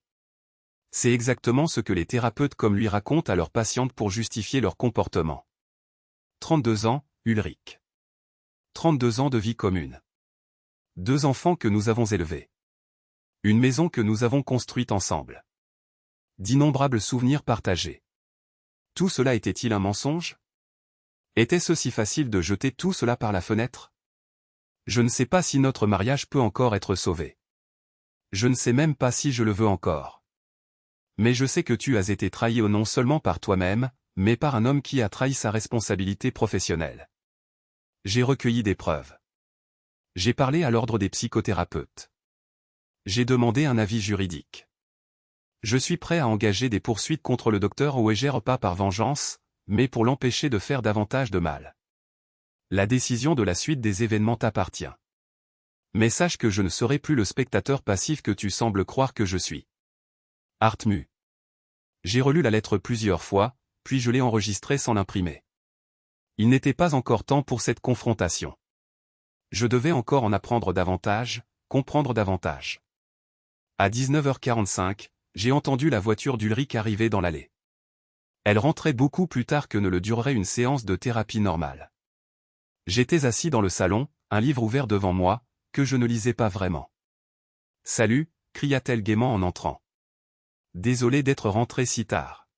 C'est exactement ce que les thérapeutes comme lui racontent à leurs patientes pour justifier leur comportement. 32 ans, Ulrich. 32 ans de vie commune. 2 enfants que nous avons élevés. Une maison que nous avons construite ensemble. D'innombrables souvenirs partagés. Tout cela était-il un mensonge? Était-ce si facile de jeter tout cela par la fenêtre? Je ne sais pas si notre mariage peut encore être sauvé. Je ne sais même pas si je le veux encore. Mais je sais que tu as été trahi non seulement par toi-même, mais par un homme qui a trahi sa responsabilité professionnelle. J'ai recueilli des preuves. J'ai parlé à l'ordre des psychothérapeutes. J'ai demandé un avis juridique. Je suis prêt à engager des poursuites contre le docteur Weger pas par vengeance, mais pour l'empêcher de faire davantage de mal. La décision de la suite des événements t'appartient. Mais sache que je ne serai plus le spectateur passif que tu sembles croire que je suis. Hartmu. J'ai relu la lettre plusieurs fois, puis je l'ai enregistrée sans l'imprimer. Il n'était pas encore temps pour cette confrontation. Je devais encore en apprendre davantage, comprendre davantage. À 19h45, j'ai entendu la voiture d'Ulrich arriver dans l'allée. Elle rentrait beaucoup plus tard que ne le durerait une séance de thérapie normale. J'étais assis dans le salon, un livre ouvert devant moi, que je ne lisais pas vraiment. « Salut » cria-t-elle gaiement en entrant. Désolé d'être rentré si tard.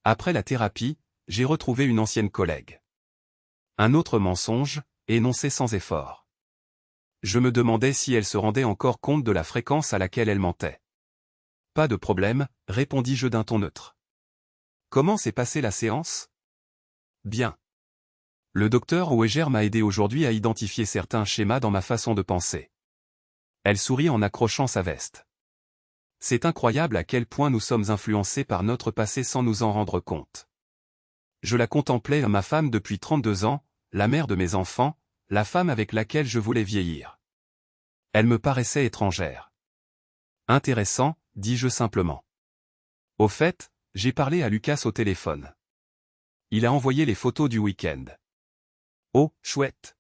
Après la thérapie, j'ai retrouvé une ancienne collègue. Un autre mensonge, énoncé sans effort. Je me demandais si elle se rendait encore compte de la fréquence à laquelle elle mentait. Pas de problème, répondis-je d'un ton neutre. Comment s'est passée la séance? Bien. Le docteur Weger m'a aidé aujourd'hui à identifier certains schémas dans ma façon de penser. Elle sourit en accrochant sa veste. C'est incroyable à quel point nous sommes influencés par notre passé sans nous en rendre compte. Je la contemplais, ma femme depuis 32 ans, la mère de mes enfants, la femme avec laquelle je voulais vieillir. Elle me paraissait étrangère. Intéressant, dis-je simplement. Au fait, j'ai parlé à Lucas au téléphone. Il a envoyé les photos du week-end. Oh, chouette.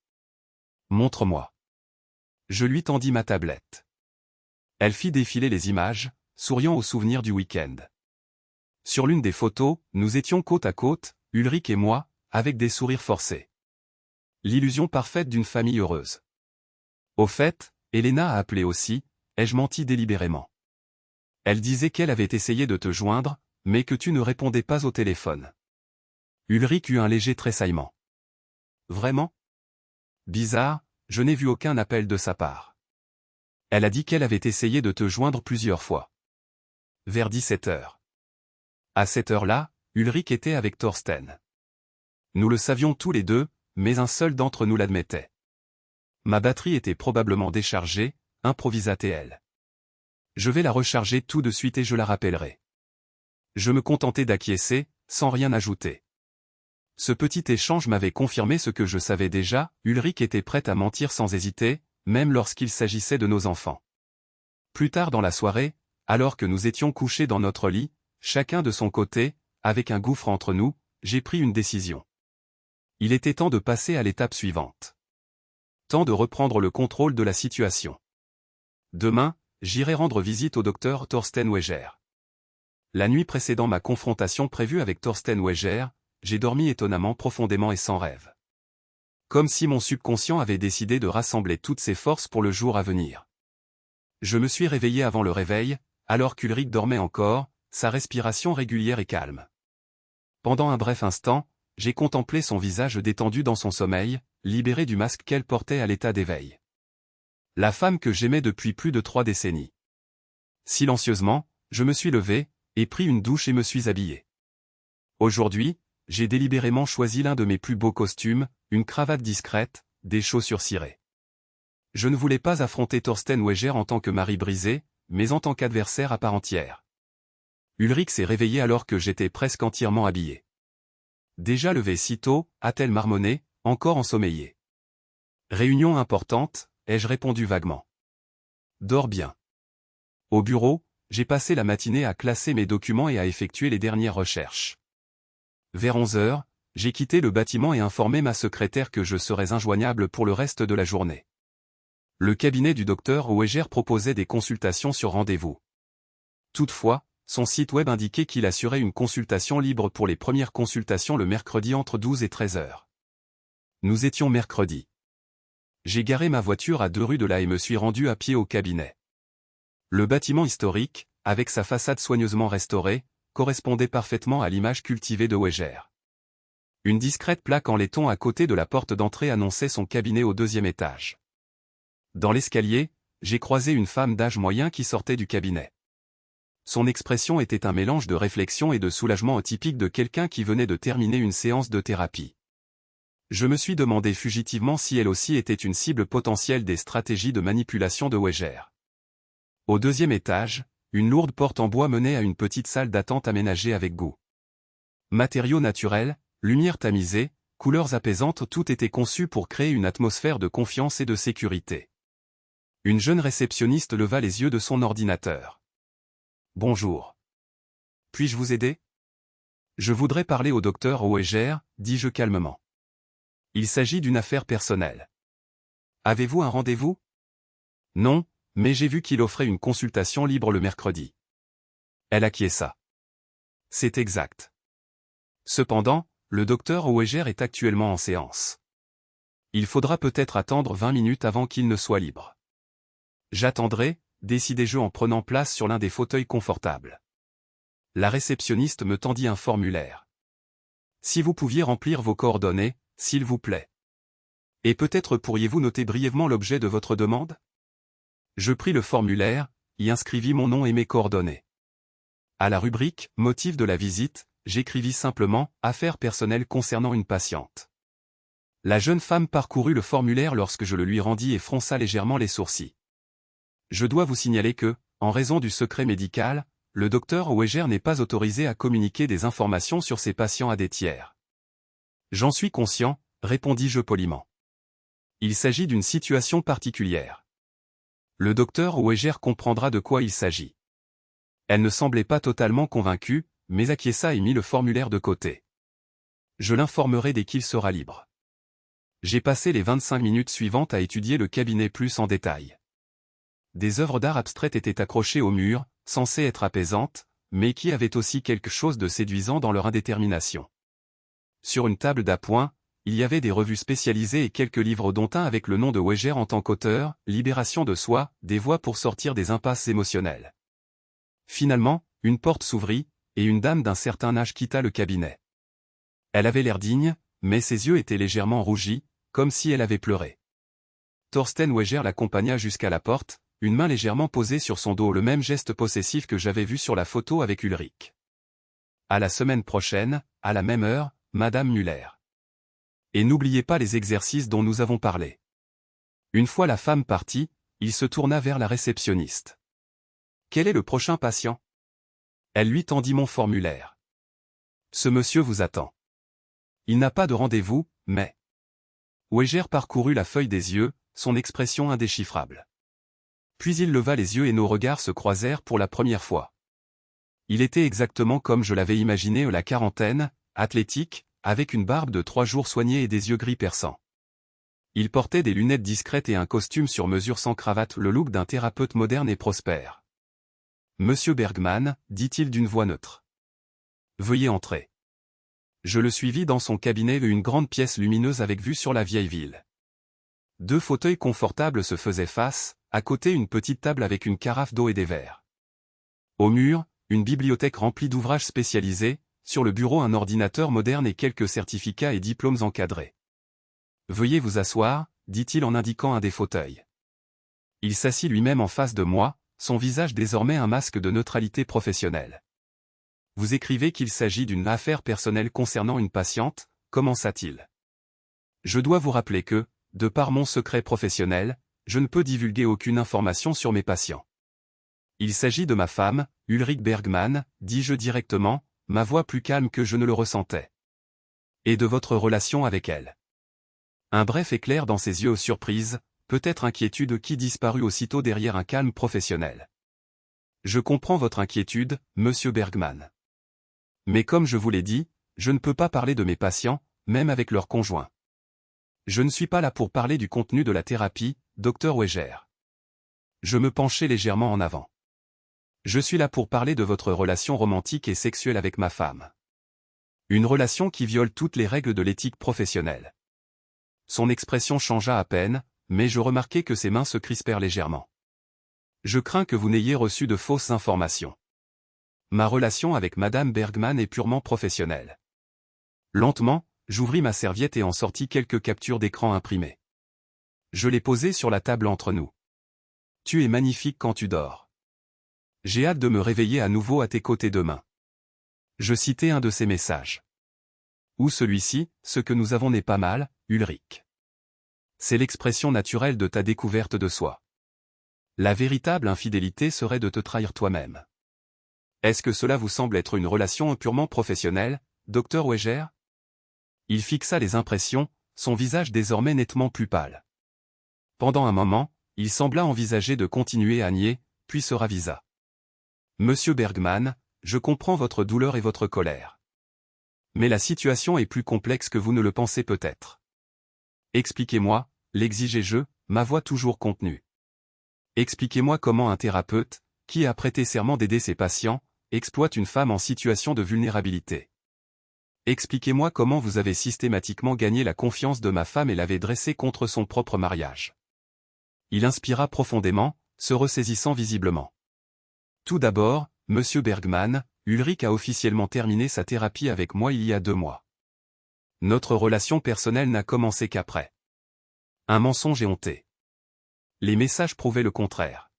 Montre-moi. Je lui tendis ma tablette. Elle fit défiler les images, souriant au souvenir du week-end. Sur l'une des photos, nous étions côte à côte, Ulrich et moi, avec des sourires forcés. L'illusion parfaite d'une famille heureuse. Au fait, Elena a appelé aussi, ai-je menti délibérément. Elle disait qu'elle avait essayé de te joindre, mais que tu ne répondais pas au téléphone. Ulrich eut un léger tressaillement. Vraiment? Bizarre, je n'ai vu aucun appel de sa part. Elle a dit qu'elle avait essayé de te joindre plusieurs fois. Vers 17 heures. À cette heure-là, Ulrich était avec Thorsten. Nous le savions tous les deux, mais un seul d'entre nous l'admettait. Ma batterie était probablement déchargée, improvisa-t-elle. Je vais la recharger tout de suite et je la rappellerai. Je me contentais d'acquiescer, sans rien ajouter. Ce petit échange m'avait confirmé ce que je savais déjà, Ulrich était prête à mentir sans hésiter, même lorsqu'il s'agissait de nos enfants. Plus tard dans la soirée, alors que nous étions couchés dans notre lit, chacun de son côté, avec un gouffre entre nous, j'ai pris une décision. Il était temps de passer à l'étape suivante. Temps de reprendre le contrôle de la situation. Demain, j'irai rendre visite au docteur Thorsten Weger. La nuit précédant ma confrontation prévue avec Thorsten Weger, j'ai dormi étonnamment profondément et sans rêve. Comme si mon subconscient avait décidé de rassembler toutes ses forces pour le jour à venir. Je me suis réveillé avant le réveil, alors qu'Ulrich dormait encore, sa respiration régulière et calme. Pendant un bref instant, j'ai contemplé son visage détendu dans son sommeil, libéré du masque qu'elle portait à l'état d'éveil. La femme que j'aimais depuis plus de 3 décennies. Silencieusement, je me suis levé, et pris une douche et me suis habillé. Aujourd'hui, j'ai délibérément choisi l'un de mes plus beaux costumes, une cravate discrète, des chaussures cirées. Je ne voulais pas affronter Thorsten Weger en tant que mari brisé, mais en tant qu'adversaire à part entière. Ulrich s'est réveillé alors que j'étais presque entièrement habillé. Déjà levé si tôt, a-t-elle marmonné, encore ensommeillée. Réunion importante, ai-je répondu vaguement. Dors bien. Au bureau, j'ai passé la matinée à classer mes documents et à effectuer les dernières recherches. Vers 11 heures, j'ai quitté le bâtiment et informé ma secrétaire que je serais injoignable pour le reste de la journée. Le cabinet du docteur Weger proposait des consultations sur rendez-vous. Toutefois, son site web indiquait qu'il assurait une consultation libre pour les premières consultations le mercredi entre 12 et 13 heures. Nous étions mercredi. J'ai garé ma voiture à 2 rues de là et me suis rendu à pied au cabinet. Le bâtiment historique, avec sa façade soigneusement restaurée, correspondait parfaitement à l'image cultivée de Weger. Une discrète plaque en laiton à côté de la porte d'entrée annonçait son cabinet au 2e étage. Dans l'escalier, j'ai croisé une femme d'âge moyen qui sortait du cabinet. Son expression était un mélange de réflexion et de soulagement typique de quelqu'un qui venait de terminer une séance de thérapie. Je me suis demandé fugitivement si elle aussi était une cible potentielle des stratégies de manipulation de Weger. Au 2e étage, une lourde porte en bois menait à une petite salle d'attente aménagée avec goût. Matériaux naturels, lumière tamisée, couleurs apaisantes, tout était conçu pour créer une atmosphère de confiance et de sécurité. Une jeune réceptionniste leva les yeux de son ordinateur. « Bonjour. Puis-je vous aider ? » « Je voudrais parler au docteur Weger, dis-je calmement. Il s'agit d'une affaire personnelle. Avez-vous un rendez-vous ? Non, mais j'ai vu qu'il offrait une consultation libre le mercredi. Elle acquiesça. C'est exact. Cependant, le docteur Weger est actuellement en séance. Il faudra peut-être attendre 20 minutes avant qu'il ne soit libre. J'attendrai, décidai-je en prenant place sur l'un des fauteuils confortables. La réceptionniste me tendit un formulaire. Si vous pouviez remplir vos coordonnées, s'il vous plaît. Et peut-être pourriez-vous noter brièvement l'objet de votre demande? Je pris le formulaire, y inscrivis mon nom et mes coordonnées. À la rubrique « Motif de la visite », j'écrivis simplement « Affaires personnelles concernant une patiente ». La jeune femme parcourut le formulaire lorsque je le lui rendis et fronça légèrement les sourcils. Je dois vous signaler que, en raison du secret médical, le docteur Weger n'est pas autorisé à communiquer des informations sur ses patients à des tiers. J'en suis conscient, répondis-je poliment. Il s'agit d'une situation particulière. Le docteur Weger comprendra de quoi il s'agit. Elle ne semblait pas totalement convaincue, mais acquiesça et mit le formulaire de côté. Je l'informerai dès qu'il sera libre. J'ai passé les 25 minutes suivantes à étudier le cabinet plus en détail. Des œuvres d'art abstraites étaient accrochées au mur, censées être apaisantes, mais qui avaient aussi quelque chose de séduisant dans leur indétermination. Sur une table d'appoint, il y avait des revues spécialisées et quelques livres dont un avec le nom de Weger en tant qu'auteur, Libération de soi, des voies pour sortir des impasses émotionnelles. Finalement, une porte s'ouvrit, et une dame d'un certain âge quitta le cabinet. Elle avait l'air digne, mais ses yeux étaient légèrement rougis, comme si elle avait pleuré. Thorsten Weger l'accompagna jusqu'à la porte, une main légèrement posée sur son dos, le même geste possessif que j'avais vu sur la photo avec Ulrich. À la semaine prochaine, à la même heure, Madame Müller. Et n'oubliez pas les exercices dont nous avons parlé. Une fois la femme partie, il se tourna vers la réceptionniste. Quel est le prochain patient? Elle lui tendit mon formulaire. Ce monsieur vous attend. Il n'a pas de rendez-vous, mais... Weger parcourut la feuille des yeux, son expression indéchiffrable. Puis il leva les yeux et nos regards se croisèrent pour la première fois. Il était exactement comme je l'avais imaginé à la quarantaine, athlétique, avec une barbe de 3 jours soignée et des yeux gris perçants. Il portait des lunettes discrètes et un costume sur mesure sans cravate, le look d'un thérapeute moderne et prospère. Monsieur Bergman, dit-il d'une voix neutre. Veuillez entrer. Je le suivis dans son cabinet, une grande pièce lumineuse avec vue sur la vieille ville. 2 fauteuils confortables se faisaient face, à côté une petite table avec une carafe d'eau et des verres. Au mur, une bibliothèque remplie d'ouvrages spécialisés, sur le bureau un ordinateur moderne et quelques certificats et diplômes encadrés. Veuillez vous asseoir, dit-il en indiquant un des fauteuils. Il s'assit lui-même en face de moi, son visage désormais un masque de neutralité professionnelle. Vous écrivez qu'il s'agit d'une affaire personnelle concernant une patiente, commença-t-il. Je dois vous rappeler que, de par mon secret professionnel, je ne peux divulguer aucune information sur mes patients. Il s'agit de ma femme, Ulrich Bergman, dis-je directement, ma voix plus calme que je ne le ressentais. Et de votre relation avec elle. Un bref éclair dans ses yeux surprise, peut-être inquiétude qui disparut aussitôt derrière un calme professionnel. Je comprends votre inquiétude, monsieur Bergman. Mais comme je vous l'ai dit, je ne peux pas parler de mes patients, même avec leurs conjoints. Je ne suis pas là pour parler du contenu de la thérapie, docteur Weger. Je me penchai légèrement en avant. Je suis là pour parler de votre relation romantique et sexuelle avec ma femme. Une relation qui viole toutes les règles de l'éthique professionnelle. Son expression changea à peine, mais je remarquai que ses mains se crispèrent légèrement. Je crains que vous n'ayez reçu de fausses informations. Ma relation avec Madame Bergman est purement professionnelle. Lentement, j'ouvris ma serviette et en sortis quelques captures d'écran imprimées. Je les posai sur la table entre nous. Tu es magnifique quand tu dors. J'ai hâte de me réveiller à nouveau à tes côtés demain. Je citai un de ces messages. Ou celui-ci, ce que nous avons n'est pas mal, Ulrich. C'est l'expression naturelle de ta découverte de soi. La véritable infidélité serait de te trahir toi-même. Est-ce que cela vous semble être une relation purement professionnelle, docteur Weger? Il fixa les impressions, son visage désormais nettement plus pâle. Pendant un moment, il sembla envisager de continuer à nier, puis se ravisa. Monsieur Bergman, je comprends votre douleur et votre colère. Mais la situation est plus complexe que vous ne le pensez peut-être. Expliquez-moi, l'exigeai-je, ma voix toujours contenue. Expliquez-moi comment un thérapeute, qui a prêté serment d'aider ses patients, exploite une femme en situation de vulnérabilité. Expliquez-moi comment vous avez systématiquement gagné la confiance de ma femme et l'avez dressée contre son propre mariage. Il inspira profondément, se ressaisissant visiblement. Tout d'abord, monsieur Bergman, Ulrich a officiellement terminé sa thérapie avec moi il y a 2 mois. Notre relation personnelle n'a commencé qu'après. Un mensonge éhonté. Les messages prouvaient le contraire.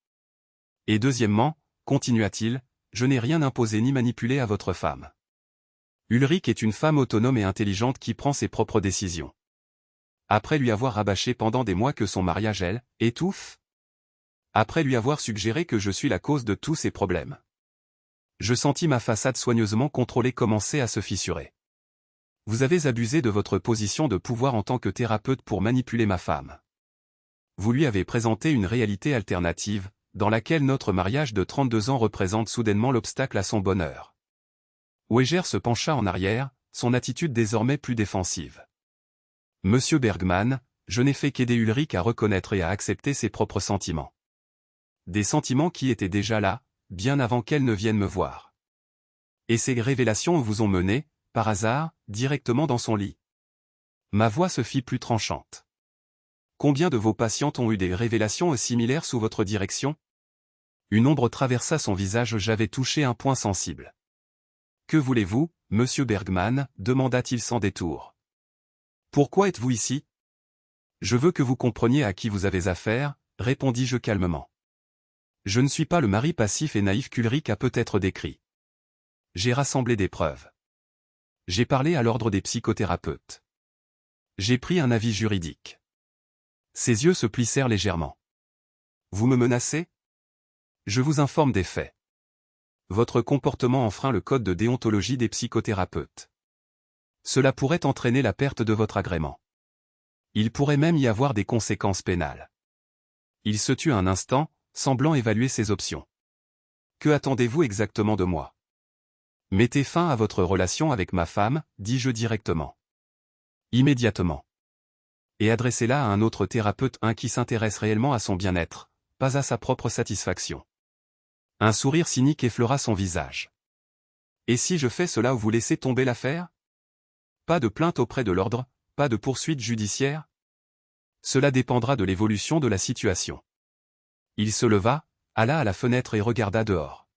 Et deuxièmement, continua-t-il, je n'ai rien imposé ni manipulé à votre femme. Ulrich est une femme autonome et intelligente qui prend ses propres décisions. Après lui avoir rabâché pendant des mois que son mariage, elle, étouffe. Après lui avoir suggéré que je suis la cause de tous ses problèmes. Je sentis ma façade soigneusement contrôlée commencer à se fissurer. Vous avez abusé de votre position de pouvoir en tant que thérapeute pour manipuler ma femme. Vous lui avez présenté une réalité alternative, dans laquelle notre mariage de 32 ans représente soudainement l'obstacle à son bonheur. Weger se pencha en arrière, son attitude désormais plus défensive. Monsieur Bergman, je n'ai fait qu'aider Ulrich à reconnaître et à accepter ses propres sentiments. Des sentiments qui étaient déjà là, bien avant qu'elle ne vienne me voir. Et ces révélations vous ont mené, par hasard, directement dans son lit. Ma voix se fit plus tranchante. Combien de vos patientes ont eu des révélations similaires sous votre direction? Une ombre traversa son visage, j'avais touché un point sensible. Que voulez-vous, monsieur Bergman, demanda-t-il sans détour. Pourquoi êtes-vous ici? Je veux que vous compreniez à qui vous avez affaire, répondis-je calmement. Je ne suis pas le mari passif et naïf qu'Ulrich a peut-être décrit. J'ai rassemblé des preuves. J'ai parlé à l'ordre des psychothérapeutes. J'ai pris un avis juridique. Ses yeux se plissèrent légèrement. Vous me menacez? Je vous informe des faits. Votre comportement enfreint le code de déontologie des psychothérapeutes. Cela pourrait entraîner la perte de votre agrément. Il pourrait même y avoir des conséquences pénales. Il se tut un instant, semblant évaluer ses options. Que attendez-vous exactement de moi? Mettez fin à votre relation avec ma femme, dis-je directement. Immédiatement. Et adressez-la à un autre thérapeute, un qui s'intéresse réellement à son bien-être, pas à sa propre satisfaction. Un sourire cynique effleura son visage. Et si je fais cela ou vous laissez tomber l'affaire? Pas de plainte auprès de l'ordre, pas de poursuite judiciaire? Cela dépendra de l'évolution de la situation. Il se leva, alla à la fenêtre et regarda dehors.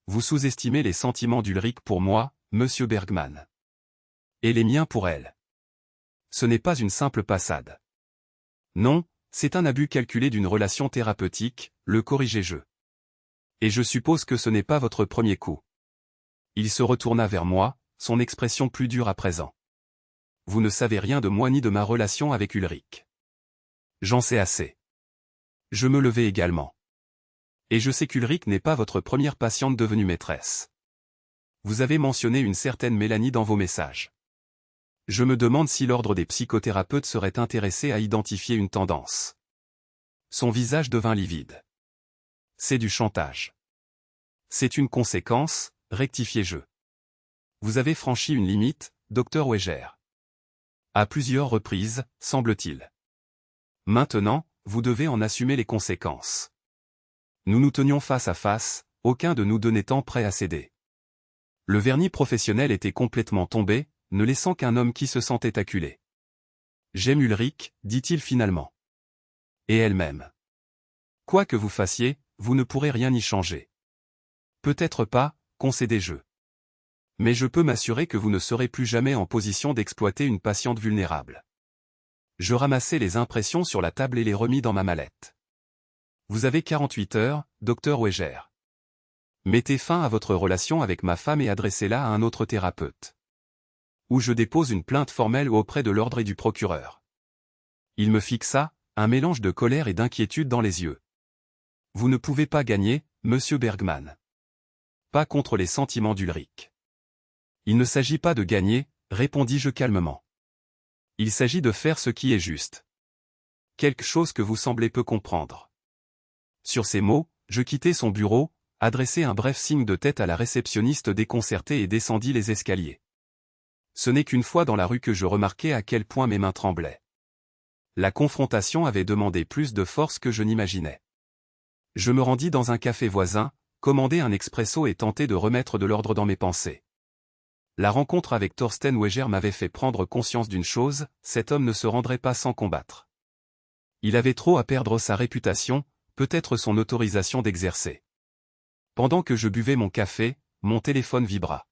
Vous sous-estimez les sentiments d'Ulrich pour moi, monsieur Bergman. Et les miens pour elle. Ce n'est pas une simple passade. Non, c'est un abus calculé d'une relation thérapeutique, le corrigeai-je. Et je suppose que ce n'est pas votre premier coup. Il se retourna vers moi, son expression plus dure à présent. Vous ne savez rien de moi ni de ma relation avec Ulrich. J'en sais assez. Je me levai également. Et je sais qu'Ulrich n'est pas votre première patiente devenue maîtresse. Vous avez mentionné une certaine Mélanie dans vos messages. Je me demande si l'ordre des psychothérapeutes serait intéressé à identifier une tendance. Son visage devint livide. C'est du chantage. C'est une conséquence, rectifiai-je. Vous avez franchi une limite, docteur Weger. À plusieurs reprises, semble-t-il. Maintenant, vous devez en assumer les conséquences. Nous nous tenions face à face, aucun de nous deux n'étant prêt à céder. Le vernis professionnel était complètement tombé, ne laissant qu'un homme qui se sentait acculé. J'aime Ulrich, dit-il finalement. Et elle-même. Quoi que vous fassiez, vous ne pourrez rien y changer. Peut-être pas, concédai-je. Mais je peux m'assurer que vous ne serez plus jamais en position d'exploiter une patiente vulnérable. Je ramassai les impressions sur la table et les remis dans ma mallette. Vous avez 48 heures, docteur Weger. Mettez fin à votre relation avec ma femme et adressez-la à un autre thérapeute. Ou je dépose une plainte formelle auprès de l'ordre et du procureur. Il me fixa, un mélange de colère et d'inquiétude dans les yeux. Vous ne pouvez pas gagner, monsieur Bergman. Pas contre les sentiments d'Ulrich. Il ne s'agit pas de gagner, répondis-je calmement. Il s'agit de faire ce qui est juste. Quelque chose que vous semblez peu comprendre. Sur ces mots, je quittai son bureau, adressai un bref signe de tête à la réceptionniste déconcertée et descendis les escaliers. Ce n'est qu'une fois dans la rue que je remarquai à quel point mes mains tremblaient. La confrontation avait demandé plus de force que je n'imaginais. Je me rendis dans un café voisin, commandai un expresso et tentai de remettre de l'ordre dans mes pensées. La rencontre avec Thorsten Weger m'avait fait prendre conscience d'une chose, cet homme ne se rendrait pas sans combattre. Il avait trop à perdre sa réputation, peut-être son autorisation d'exercer. Pendant que je buvais mon café, mon téléphone vibra.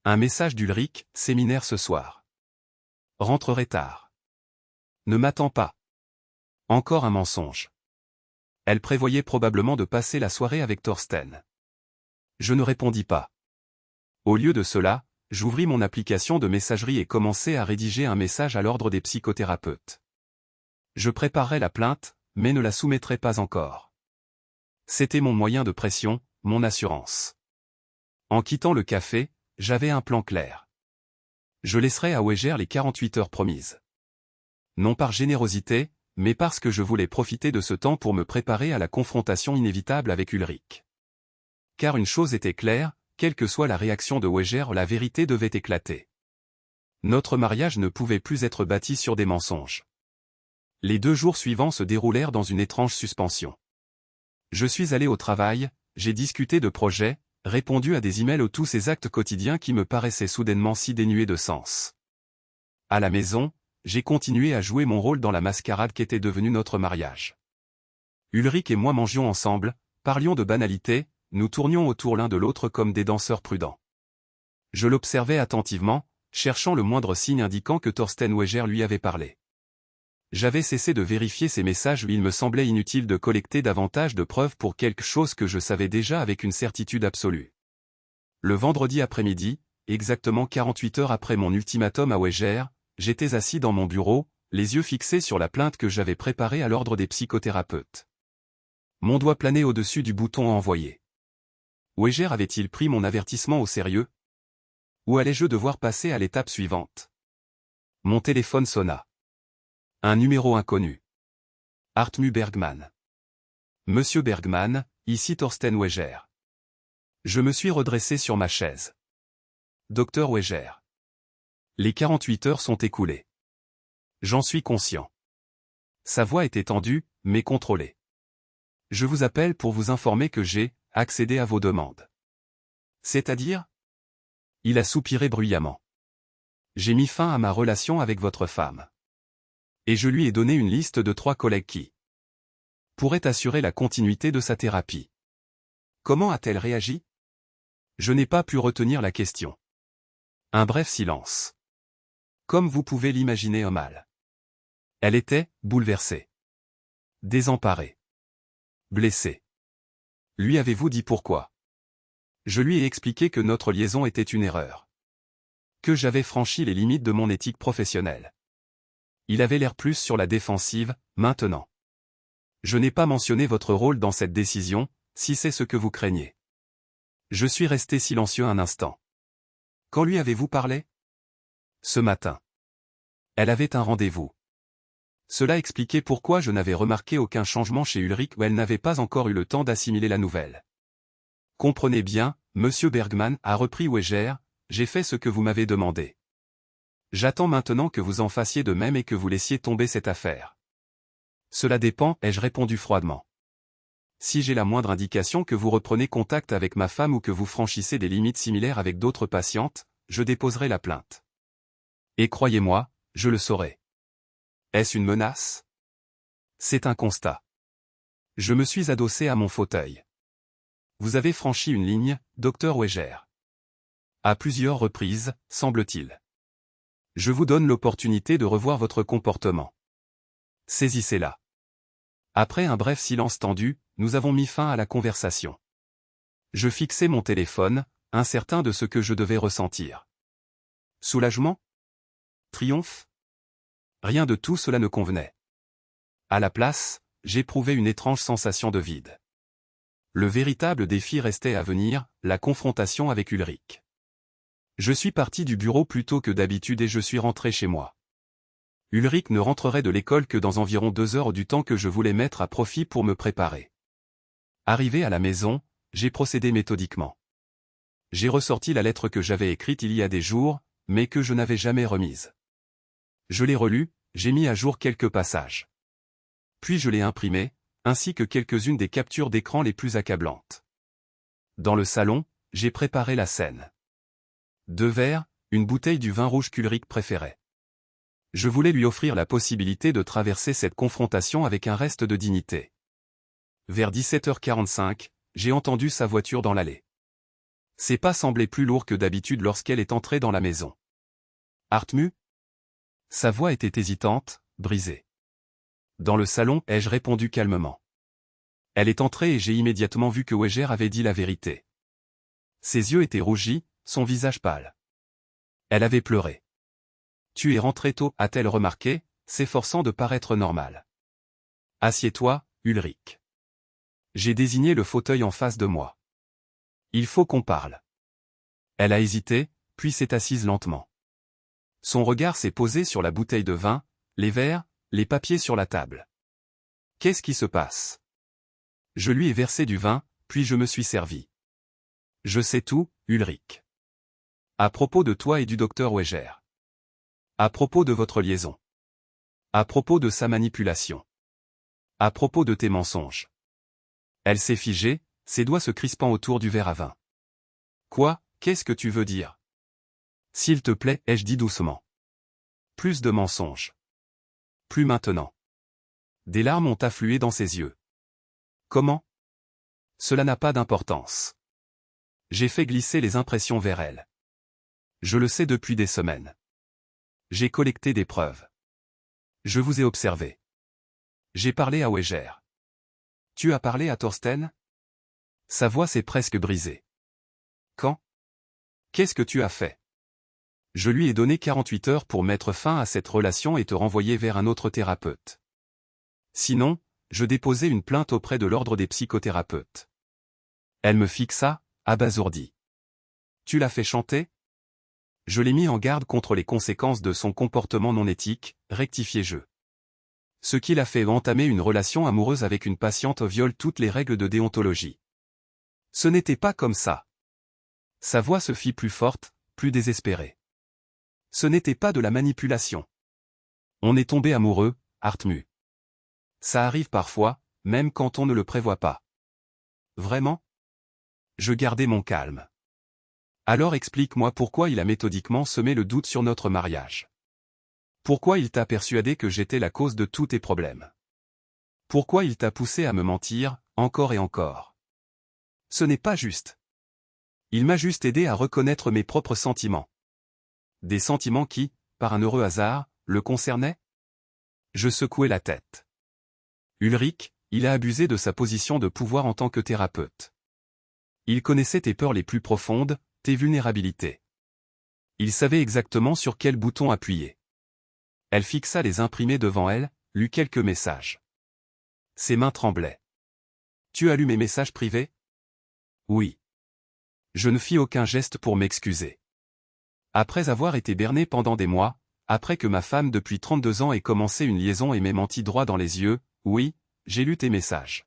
Un message d'Ulrich, séminaire ce soir. Rentrerai tard. Ne m'attends pas. Encore un mensonge. Elle prévoyait probablement de passer la soirée avec Thorsten. Je ne répondis pas. Au lieu de cela, j'ouvris mon application de messagerie et commençai à rédiger un message à l'ordre des psychothérapeutes. Je préparerai la plainte, mais ne la soumettrai pas encore. C'était mon moyen de pression, mon assurance. En quittant le café, j'avais un plan clair. Je laisserai à Weger les 48 heures promises. Non par générosité, mais parce que je voulais profiter de ce temps pour me préparer à la confrontation inévitable avec Ulrich. Car une chose était claire, quelle que soit la réaction de Weger, la vérité devait éclater. Notre mariage ne pouvait plus être bâti sur des mensonges. Les 2 jours suivants se déroulèrent dans une étrange suspension. Je suis allé au travail, j'ai discuté de projets, répondu à des emails, tous ces actes quotidiens qui me paraissaient soudainement si dénués de sens. À la maison, j'ai continué à jouer mon rôle dans la mascarade qu'était devenue notre mariage. Ulrich et moi mangions ensemble, parlions de banalités, nous tournions autour l'un de l'autre comme des danseurs prudents. Je l'observais attentivement, cherchant le moindre signe indiquant que Thorsten Weger lui avait parlé. J'avais cessé de vérifier ses messages, il me semblait inutile de collecter davantage de preuves pour quelque chose que je savais déjà avec une certitude absolue. Le vendredi après-midi, exactement 48 heures après mon ultimatum à Weger, j'étais assis dans mon bureau, les yeux fixés sur la plainte que j'avais préparée à l'ordre des psychothérapeutes. Mon doigt planait au-dessus du bouton à envoyer. Weger avait-il pris mon avertissement au sérieux? Ou allais-je devoir passer à l'étape suivante? Mon téléphone sonna. Un numéro inconnu. Hartmut Bergman. Monsieur Bergman, ici Thorsten Weger. Je me suis redressé sur ma chaise. Docteur Weger. Les 48 heures sont écoulées. J'en suis conscient. Sa voix était tendue, mais contrôlée. Je vous appelle pour vous informer que j'ai accédé à vos demandes. C'est-à-dire? Il a soupiré bruyamment. J'ai mis fin à ma relation avec votre femme. Et je lui ai donné une liste de 3 collègues qui pourraient assurer la continuité de sa thérapie. Comment a-t-elle réagi? Je n'ai pas pu retenir la question. Un bref silence. Comme vous pouvez l'imaginer mal. Elle était bouleversée. Désemparée. Blessée. Lui avez-vous dit pourquoi? Je lui ai expliqué que notre liaison était une erreur. Que j'avais franchi les limites de mon éthique professionnelle. Il avait l'air plus sur la défensive, maintenant. Je n'ai pas mentionné votre rôle dans cette décision, si c'est ce que vous craignez. Je suis resté silencieux un instant. Quand lui avez-vous parlé? Ce matin. Elle avait un rendez-vous. Cela expliquait pourquoi je n'avais remarqué aucun changement chez Ulrich où elle n'avait pas encore eu le temps d'assimiler la nouvelle. Comprenez bien, Monsieur Bergman, a repris Weger, j'ai fait ce que vous m'avez demandé. J'attends maintenant que vous en fassiez de même et que vous laissiez tomber cette affaire. Cela dépend, ai-je répondu froidement. Si j'ai la moindre indication que vous reprenez contact avec ma femme ou que vous franchissez des limites similaires avec d'autres patientes, je déposerai la plainte. Et croyez-moi, je le saurai. Est-ce une menace? C'est un constat. Je me suis adossé à mon fauteuil. Vous avez franchi une ligne, docteur Weger. À plusieurs reprises, semble-t-il. Je vous donne l'opportunité de revoir votre comportement. Saisissez-la. Après un bref silence tendu, nous avons mis fin à la conversation. Je fixai mon téléphone, incertain de ce que je devais ressentir. Soulagement? Triomphe? Rien de tout cela ne convenait. À la place, j'éprouvais une étrange sensation de vide. Le véritable défi restait à venir, la confrontation avec Ulrich. Je suis parti du bureau plus tôt que d'habitude et je suis rentré chez moi. Ulrich ne rentrerait de l'école que dans environ 2 heures du temps que je voulais mettre à profit pour me préparer. Arrivé à la maison, j'ai procédé méthodiquement. J'ai ressorti la lettre que j'avais écrite il y a des jours, mais que je n'avais jamais remise. Je l'ai relue, j'ai mis à jour quelques passages. Puis je l'ai imprimée, ainsi que quelques-unes des captures d'écran les plus accablantes. Dans le salon, j'ai préparé la scène. 2 verres, une bouteille du vin rouge qu'Ulrich préférait. Je voulais lui offrir la possibilité de traverser cette confrontation avec un reste de dignité. Vers 17h45, j'ai entendu sa voiture dans l'allée. Ses pas semblaient plus lourds que d'habitude lorsqu'elle est entrée dans la maison. Hartmut? Sa voix était hésitante, brisée. Dans le salon, ai-je répondu calmement. Elle est entrée et j'ai immédiatement vu que Weger avait dit la vérité. Ses yeux étaient rougis, son visage pâle. Elle avait pleuré. Tu es rentré tôt, a-t-elle remarqué, s'efforçant de paraître normale. Assieds-toi, Ulrich. J'ai désigné le fauteuil en face de moi. Il faut qu'on parle. Elle a hésité, puis s'est assise lentement. Son regard s'est posé sur la bouteille de vin, les verres, les papiers sur la table. Qu'est-ce qui se passe? Je lui ai versé du vin, puis je me suis servi. Je sais tout, Ulrich. À propos de toi et du docteur Weger. À propos de votre liaison. À propos de sa manipulation. À propos de tes mensonges. Elle s'est figée, ses doigts se crispant autour du verre à vin. Quoi, qu'est-ce que tu veux dire? S'il te plaît, ai-je dit doucement. Plus de mensonges. Plus maintenant. Des larmes ont afflué dans ses yeux. Comment? Cela n'a pas d'importance. J'ai fait glisser les impressions vers elle. Je le sais depuis des semaines. J'ai collecté des preuves. Je vous ai observé. J'ai parlé à Weger. Tu as parlé à Thorsten? Sa voix s'est presque brisée. Quand? Qu'est-ce que tu as fait? Je lui ai donné 48 heures pour mettre fin à cette relation et te renvoyer vers un autre thérapeute. Sinon, je déposais une plainte auprès de l'ordre des psychothérapeutes. Elle me fixa, abasourdie. Tu l'as fait chanter? Je l'ai mis en garde contre les conséquences de son comportement non éthique, rectifiai-je. Ce qui l'a fait entamer une relation amoureuse avec une patiente viole toutes les règles de déontologie. Ce n'était pas comme ça. Sa voix se fit plus forte, plus désespérée. Ce n'était pas de la manipulation. On est tombé amoureux, Hartmut. Ça arrive parfois, même quand on ne le prévoit pas. Vraiment? Je gardai mon calme. Alors explique-moi pourquoi il a méthodiquement semé le doute sur notre mariage. Pourquoi il t'a persuadé que j'étais la cause de tous tes problèmes? Pourquoi il t'a poussé à me mentir, encore et encore? Ce n'est pas juste. Il m'a juste aidé à reconnaître mes propres sentiments. Des sentiments qui, par un heureux hasard, le concernaient? Je secouai la tête. Ulrich, il a abusé de sa position de pouvoir en tant que thérapeute. Il connaissait tes peurs les plus profondes, tes vulnérabilités. Il savait exactement sur quel bouton appuyer. Elle fixa les imprimés devant elle, lut quelques messages. Ses mains tremblaient. Tu as lu mes messages privés? Oui. Je ne fis aucun geste pour m'excuser. Après avoir été berné pendant des mois, après que ma femme depuis 32 ans ait commencé une liaison et m'ait menti droit dans les yeux, oui, j'ai lu tes messages.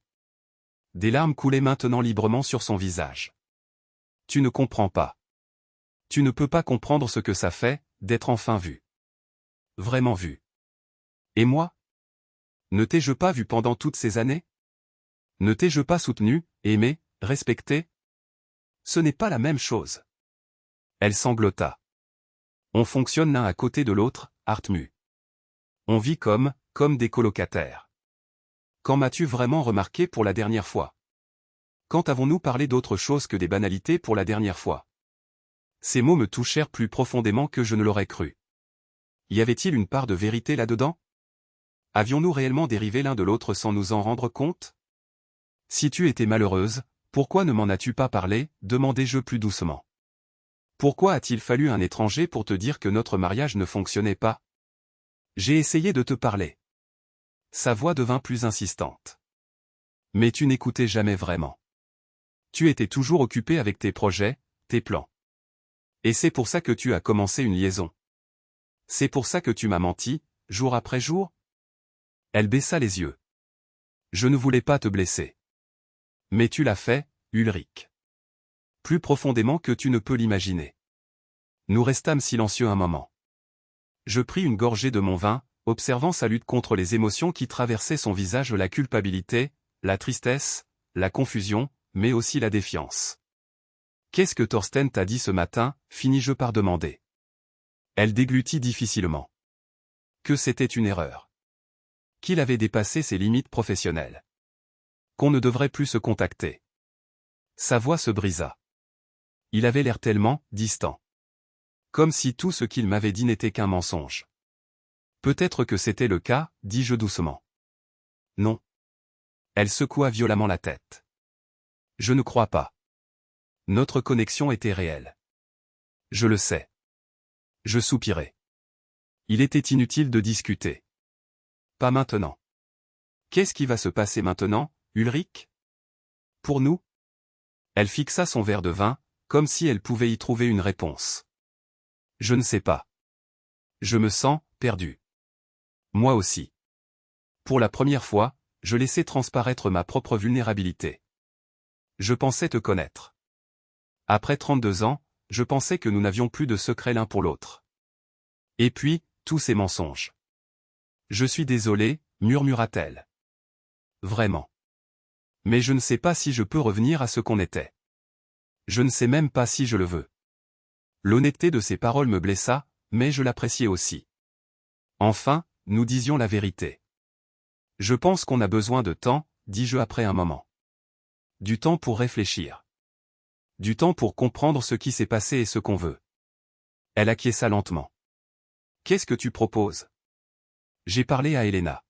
Des larmes coulaient maintenant librement sur son visage. Tu ne comprends pas. Tu ne peux pas comprendre ce que ça fait, d'être enfin vu. Vraiment vu. Et moi? Ne t'ai-je pas vu pendant toutes ces années? Ne t'ai-je pas soutenu, aimé, respecté? Ce n'est pas la même chose. Elle sanglota. On fonctionne l'un à côté de l'autre, Hartmut. On vit comme des colocataires. Quand m'as-tu vraiment remarqué pour la dernière fois? Quand avons-nous parlé d'autre chose que des banalités pour la dernière fois? Ces mots me touchèrent plus profondément que je ne l'aurais cru. Y avait-il une part de vérité là-dedans? Avions-nous réellement dérivé l'un de l'autre sans nous en rendre compte? Si tu étais malheureuse, pourquoi ne m'en as-tu pas parlé, demandai-je plus doucement. Pourquoi a-t-il fallu un étranger pour te dire que notre mariage ne fonctionnait pas? J'ai essayé de te parler. Sa voix devint plus insistante. Mais tu n'écoutais jamais vraiment. Tu étais toujours occupé avec tes projets, tes plans. Et c'est pour ça que tu as commencé une liaison. C'est pour ça que tu m'as menti, jour après jour? Elle baissa les yeux. Je ne voulais pas te blesser. Mais tu l'as fait, Ulrich. Plus profondément que tu ne peux l'imaginer. Nous restâmes silencieux un moment. Je pris une gorgée de mon vin, observant sa lutte contre les émotions qui traversaient son visage, la culpabilité, la tristesse, la confusion, mais aussi la défiance. Qu'est-ce que Thorsten t'a dit ce matin, finis-je par demander. Elle déglutit difficilement. Que c'était une erreur. Qu'il avait dépassé ses limites professionnelles. Qu'on ne devrait plus se contacter. Sa voix se brisa. Il avait l'air tellement distant. Comme si tout ce qu'il m'avait dit n'était qu'un mensonge. Peut-être que c'était le cas, dis-je doucement. Non. Elle secoua violemment la tête. Je ne crois pas. Notre connexion était réelle. Je le sais. Je soupirai. Il était inutile de discuter. Pas maintenant. Qu'est-ce qui va se passer maintenant, Ulrich? Pour nous? Elle fixa son verre de vin, comme si elle pouvait y trouver une réponse. Je ne sais pas. Je me sens perdu. Moi aussi. Pour la première fois, je laissais transparaître ma propre vulnérabilité. Je pensais te connaître. Après 32 ans, je pensais que nous n'avions plus de secret l'un pour l'autre. Et puis, tous ces mensonges. Je suis désolé, murmura-t-elle. Vraiment. Mais je ne sais pas si je peux revenir à ce qu'on était. Je ne sais même pas si je le veux. L'honnêteté de ses paroles me blessa, mais je l'appréciais aussi. Enfin, nous disions la vérité. Je pense qu'on a besoin de temps, dis-je après un moment. Du temps pour réfléchir. Du temps pour comprendre ce qui s'est passé et ce qu'on veut. Elle acquiesça lentement. Qu'est-ce que tu proposes? J'ai parlé à Elena.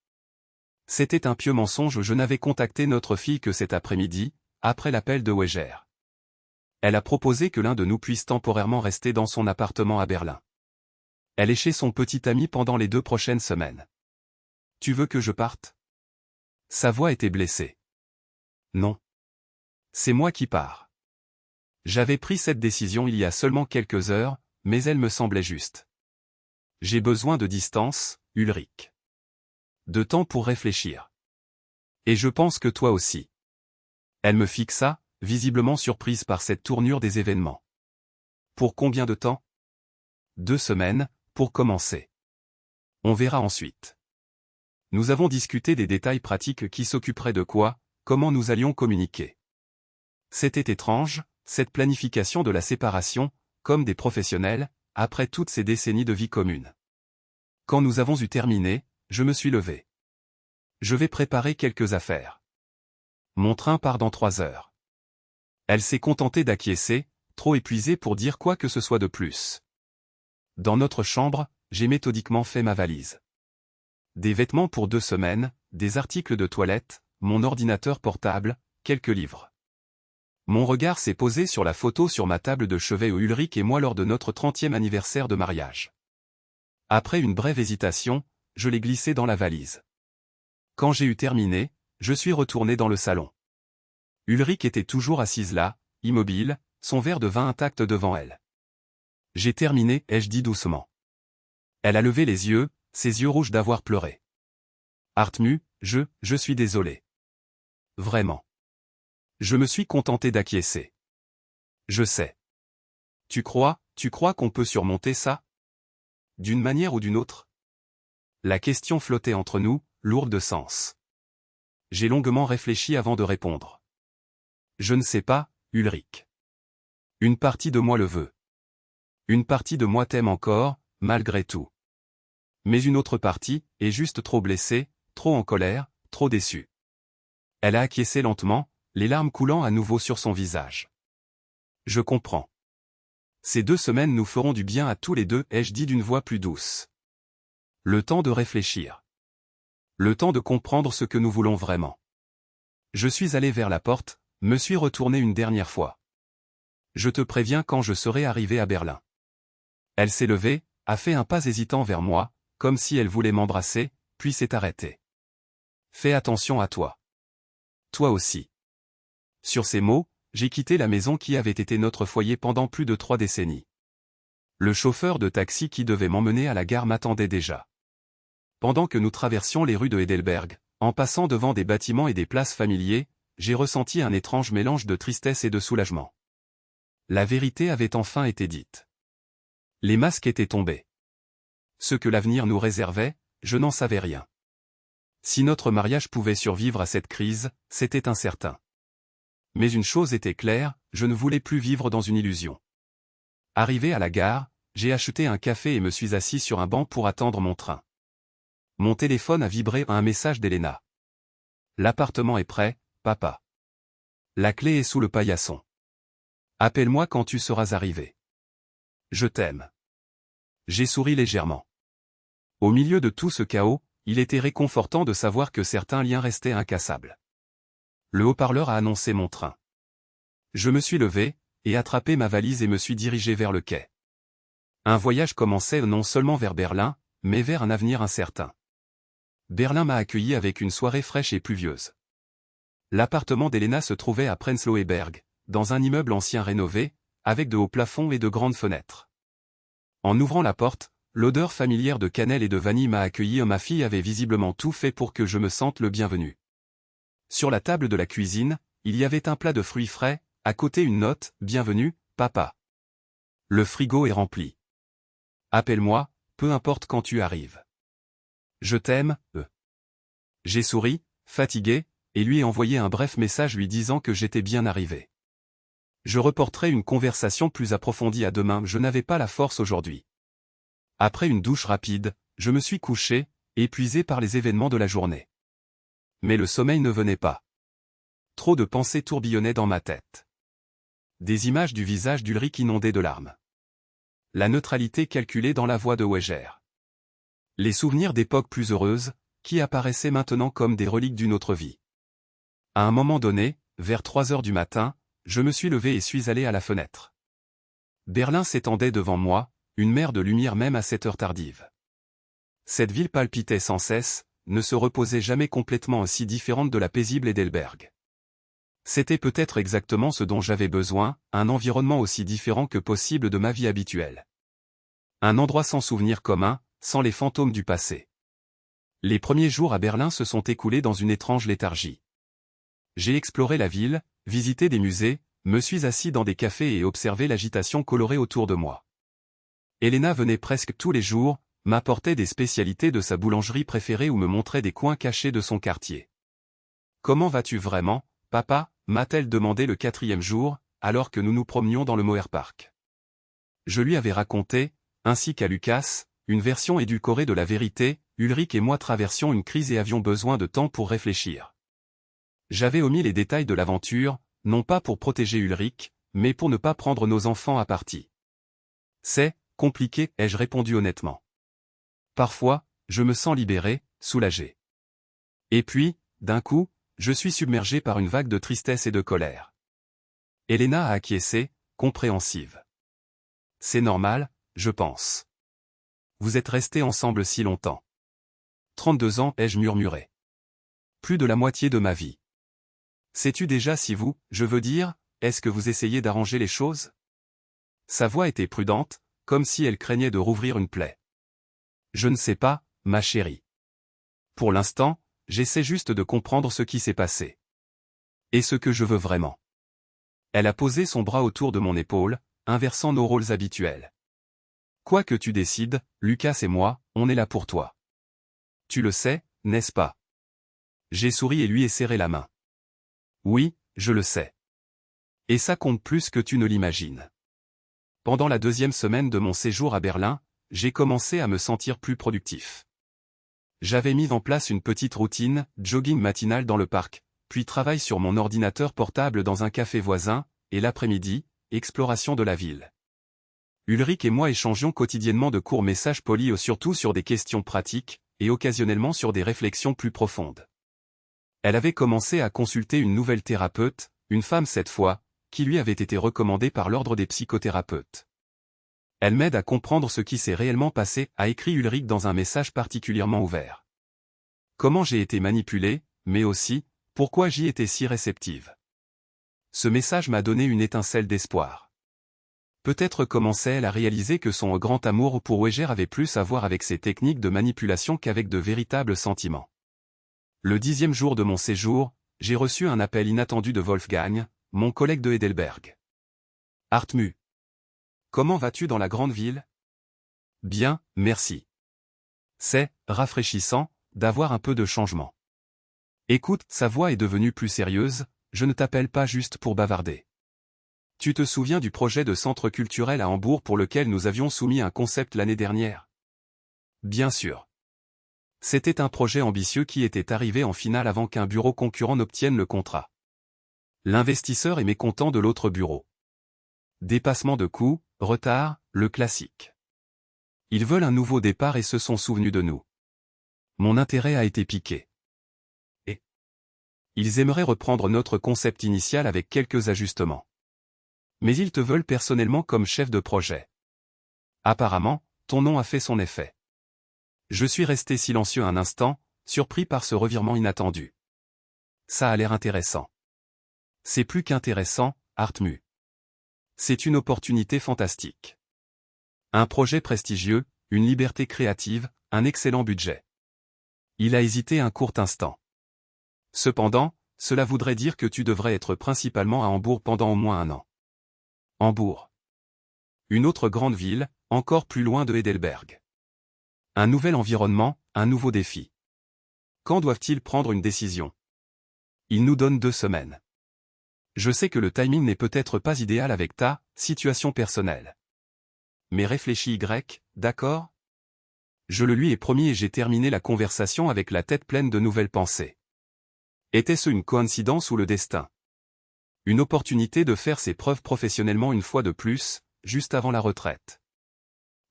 C'était un pieux mensonge, je n'avais contacté notre fille que cet après-midi, après l'appel de Weger. Elle a proposé que l'un de nous puisse temporairement rester dans son appartement à Berlin. Elle est chez son petit ami pendant les 2 prochaines semaines. Tu veux que je parte? Sa voix était blessée. Non. C'est moi qui pars. J'avais pris cette décision il y a seulement quelques heures, mais elle me semblait juste. J'ai besoin de distance, Ulrich. De temps pour réfléchir. Et je pense que toi aussi. Elle me fixa, visiblement surprise par cette tournure des événements. Pour combien de temps? 2 semaines, pour commencer. On verra ensuite. Nous avons discuté des détails pratiques qui s'occuperaient de quoi, comment nous allions communiquer. C'était étrange, cette planification de la séparation, comme des professionnels, après toutes ces décennies de vie commune. Quand nous avons eu terminé, je me suis levé. Je vais préparer quelques affaires. Mon train part dans 3 heures. Elle s'est contentée d'acquiescer, trop épuisée pour dire quoi que ce soit de plus. Dans notre chambre, j'ai méthodiquement fait ma valise. Des vêtements pour 2 semaines, des articles de toilette, mon ordinateur portable, quelques livres. Mon regard s'est posé sur la photo sur ma table de chevet où Ulrich et moi lors de notre 30e anniversaire de mariage. Après une brève hésitation, je l'ai glissé dans la valise. Quand j'ai eu terminé, je suis retourné dans le salon. Ulrich était toujours assise là, immobile, son verre de vin intact devant elle. J'ai terminé, ai-je dit doucement. Elle a levé les yeux, ses yeux rouges d'avoir pleuré. Hartmu, je suis désolé. Vraiment. Je me suis contenté d'acquiescer. Je sais. Tu crois qu'on peut surmonter ça? D'une manière ou d'une autre? La question flottait entre nous, lourde de sens. J'ai longuement réfléchi avant de répondre. Je ne sais pas, Ulrich. Une partie de moi le veut. Une partie de moi t'aime encore, malgré tout. Mais une autre partie est juste trop blessée, trop en colère, trop déçue. Elle a acquiescé lentement, les larmes coulant à nouveau sur son visage. Je comprends. Ces 2 semaines nous feront du bien à tous les deux, ai-je dit d'une voix plus douce. Le temps de réfléchir. Le temps de comprendre ce que nous voulons vraiment. Je suis allé vers la porte, me suis retourné une dernière fois. Je te préviens quand je serai arrivé à Berlin. Elle s'est levée, a fait un pas hésitant vers moi, comme si elle voulait m'embrasser, puis s'est arrêtée. Fais attention à toi. Toi aussi. Sur ces mots, j'ai quitté la maison qui avait été notre foyer pendant plus de 3 décennies. Le chauffeur de taxi qui devait m'emmener à la gare m'attendait déjà. Pendant que nous traversions les rues de Heidelberg, en passant devant des bâtiments et des places familiers, j'ai ressenti un étrange mélange de tristesse et de soulagement. La vérité avait enfin été dite. Les masques étaient tombés. Ce que l'avenir nous réservait, je n'en savais rien. Si notre mariage pouvait survivre à cette crise, c'était incertain. Mais une chose était claire, je ne voulais plus vivre dans une illusion. Arrivé à la gare, j'ai acheté un café et me suis assis sur un banc pour attendre mon train. Mon téléphone a vibré à un message d'Elena. L'appartement est prêt, papa. La clé est sous le paillasson. Appelle-moi quand tu seras arrivé. Je t'aime. J'ai souri légèrement. Au milieu de tout ce chaos, il était réconfortant de savoir que certains liens restaient incassables. Le haut-parleur a annoncé mon train. Je me suis levé, et attrapé ma valise et me suis dirigé vers le quai. Un voyage commençait non seulement vers Berlin, mais vers un avenir incertain. Berlin m'a accueilli avec une soirée fraîche et pluvieuse. L'appartement d'Elena se trouvait à Prenzlauer Berg, dans un immeuble ancien rénové, avec de hauts plafonds et de grandes fenêtres. En ouvrant la porte, l'odeur familière de cannelle et de vanille m'a accueilli et ma fille avait visiblement tout fait pour que je me sente le bienvenu. Sur la table de la cuisine, il y avait un plat de fruits frais, à côté une note, « Bienvenue, papa ». Le frigo est rempli. Appelle-moi, peu importe quand tu arrives. Je t'aime, J'ai souri, fatigué, et lui ai envoyé un bref message lui disant que j'étais bien arrivé. Je reporterai une conversation plus approfondie à demain, je n'avais pas la force aujourd'hui. Après une douche rapide, je me suis couché, épuisé par les événements de la journée. Mais le sommeil ne venait pas. Trop de pensées tourbillonnaient dans ma tête. Des images du visage d'Ulrich inondé de larmes. La neutralité calculée dans la voix de Weger. Les souvenirs d'époques plus heureuses, qui apparaissaient maintenant comme des reliques d'une autre vie. À un moment donné, vers 3 heures du matin, je me suis levé et suis allé à la fenêtre. Berlin s'étendait devant moi, une mer de lumière même à cette heure tardive. Cette ville palpitait sans cesse, ne se reposait jamais complètement aussi différente de la paisible Heidelberg. C'était peut-être exactement ce dont j'avais besoin, un environnement aussi différent que possible de ma vie habituelle. Un endroit sans souvenirs communs, sans les fantômes du passé. Les premiers jours à Berlin se sont écoulés dans une étrange léthargie. J'ai exploré la ville, visité des musées, me suis assis dans des cafés et observé l'agitation colorée autour de moi. Elena venait presque tous les jours, m'apportait des spécialités de sa boulangerie préférée ou me montrait des coins cachés de son quartier. « Comment vas-tu vraiment, papa ?» m'a-t-elle demandé le 4e jour, alors que nous nous promenions dans le Mauerpark. Je lui avais raconté, ainsi qu'à Lucas, une version édulcorée de la vérité, Ulrich et moi traversions une crise et avions besoin de temps pour réfléchir. J'avais omis les détails de l'aventure, non pas pour protéger Ulrich, mais pour ne pas prendre nos enfants à partie. C'est compliqué, ai-je répondu honnêtement. Parfois, je me sens libéré, soulagé. Et puis, d'un coup, je suis submergé par une vague de tristesse et de colère. Elena a acquiescé, compréhensive. C'est normal, je pense. Vous êtes restés ensemble si longtemps. 32 ans, ai-je murmuré. Plus de la moitié de ma vie. Sais-tu déjà si vous, je veux dire, est-ce que vous essayez d'arranger les choses? Sa voix était prudente, comme si elle craignait de rouvrir une plaie. Je ne sais pas, ma chérie. Pour l'instant, j'essaie juste de comprendre ce qui s'est passé. Et ce que je veux vraiment. Elle a posé son bras autour de mon épaule, inversant nos rôles habituels. Quoi que tu décides, Lucas et moi, on est là pour toi. Tu le sais, n'est-ce pas? J'ai souri et lui ai serré la main. Oui, je le sais. Et ça compte plus que tu ne l'imagines. Pendant la 2e semaine de mon séjour à Berlin, j'ai commencé à me sentir plus productif. J'avais mis en place une petite routine, jogging matinal dans le parc, puis travail sur mon ordinateur portable dans un café voisin, et l'après-midi, exploration de la ville. Ulrich et moi échangions quotidiennement de courts messages polis surtout sur des questions pratiques, et occasionnellement sur des réflexions plus profondes. Elle avait commencé à consulter une nouvelle thérapeute, une femme cette fois, qui lui avait été recommandée par l'ordre des psychothérapeutes. Elle m'aide à comprendre ce qui s'est réellement passé, a écrit Ulrich dans un message particulièrement ouvert. Comment j'ai été manipulée, mais aussi, pourquoi j'y étais si réceptive. Ce message m'a donné une étincelle d'espoir. Peut-être commençait-elle à réaliser que son grand amour pour Weger avait plus à voir avec ses techniques de manipulation qu'avec de véritables sentiments. Le 10e jour de mon séjour, j'ai reçu un appel inattendu de Wolfgang, mon collègue de Heidelberg. Hartmut. Comment vas-tu dans la grande ville? Bien, merci. C'est rafraîchissant d'avoir un peu de changement. Écoute, sa voix est devenue plus sérieuse, je ne t'appelle pas juste pour bavarder. Tu te souviens du projet de centre culturel à Hambourg pour lequel nous avions soumis un concept l'année dernière? Bien sûr. C'était un projet ambitieux qui était arrivé en finale avant qu'un bureau concurrent n'obtienne le contrat. L'investisseur est mécontent de l'autre bureau. Dépassement de coûts, retard, le classique. Ils veulent un nouveau départ et se sont souvenus de nous. Mon intérêt a été piqué. Et ils aimeraient reprendre notre concept initial avec quelques ajustements. Mais ils te veulent personnellement comme chef de projet. Apparemment, ton nom a fait son effet. Je suis resté silencieux un instant, surpris par ce revirement inattendu. Ça a l'air intéressant. C'est plus qu'intéressant, Artmu. C'est une opportunité fantastique. Un projet prestigieux, une liberté créative, un excellent budget. Il a hésité un court instant. Cependant, cela voudrait dire que tu devrais être principalement à Hambourg pendant au moins 1 an. Hambourg. Une autre grande ville, encore plus loin de Heidelberg. Un nouvel environnement, un nouveau défi. Quand doivent-ils prendre une décision? Ils nous donnent 2 semaines. Je sais que le timing n'est peut-être pas idéal avec ta situation personnelle. Mais réfléchis d'accord? Je le lui ai promis et j'ai terminé la conversation avec la tête pleine de nouvelles pensées. Était-ce une coïncidence ou le destin? Une opportunité de faire ses preuves professionnellement une fois de plus, juste avant la retraite.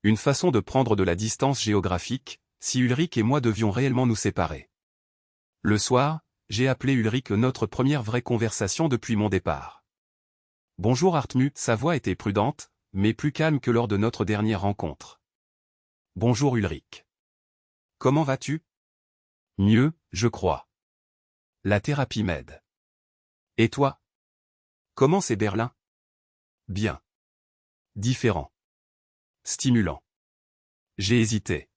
Une façon de prendre de la distance géographique, si Ulrich et moi devions réellement nous séparer. Le soir, j'ai appelé Ulrich notre première vraie conversation depuis mon départ. Bonjour Artmu, sa voix était prudente, mais plus calme que lors de notre dernière rencontre. Bonjour Ulrich. Comment vas-tu? Mieux, je crois. La thérapie m'aide. Et toi? Comment c'est Berlin? Bien. Différent. Stimulant. J'ai hésité.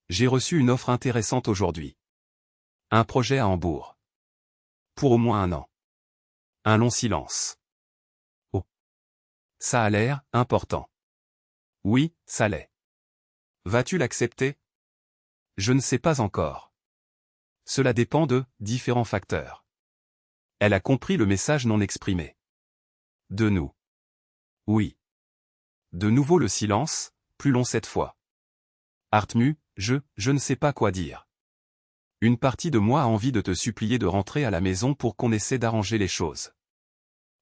J'ai reçu une offre intéressante aujourd'hui. Un projet à Hambourg. Pour au moins 1 an. Un long silence. Oh. Ça a l'air important. Oui, ça l'est. Vas-tu l'accepter? Je ne sais pas encore. Cela dépend de différents facteurs. Elle a compris le message non exprimé. De nous. Oui. De nouveau le silence, plus long cette fois. Artmu, je ne sais pas quoi dire. Une partie de moi a envie de te supplier de rentrer à la maison pour qu'on essaie d'arranger les choses.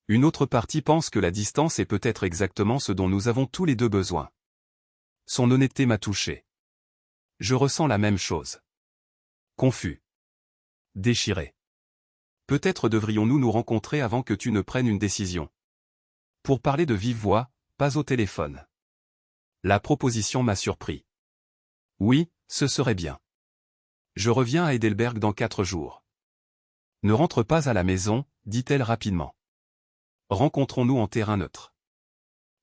Une autre partie pense que la distance est peut-être exactement ce dont nous avons tous les 2 besoin. Son honnêteté m'a touché. Je ressens la même chose. Confus. Déchiré. Peut-être devrions-nous nous rencontrer avant que tu ne prennes une décision. Pour parler de vive voix, pas au téléphone. La proposition m'a surpris. Oui, ce serait bien. Je reviens à Heidelberg dans 4 jours. Ne rentre pas à la maison, dit-elle rapidement. Rencontrons-nous en terrain neutre.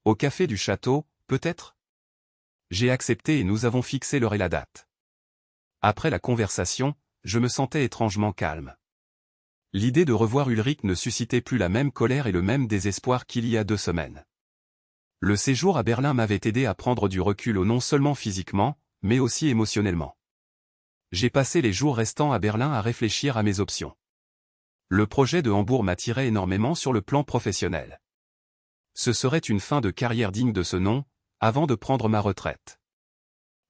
Au café du château, peut-être? J'ai accepté et nous avons fixé l'heure et la date. Après la conversation, je me sentais étrangement calme. L'idée de revoir Ulrich ne suscitait plus la même colère et le même désespoir qu'il y a 2 semaines. Le séjour à Berlin m'avait aidé à prendre du recul non seulement physiquement, mais aussi émotionnellement. J'ai passé les jours restants à Berlin à réfléchir à mes options. Le projet de Hambourg m'attirait énormément sur le plan professionnel. Ce serait une fin de carrière digne de ce nom, avant de prendre ma retraite.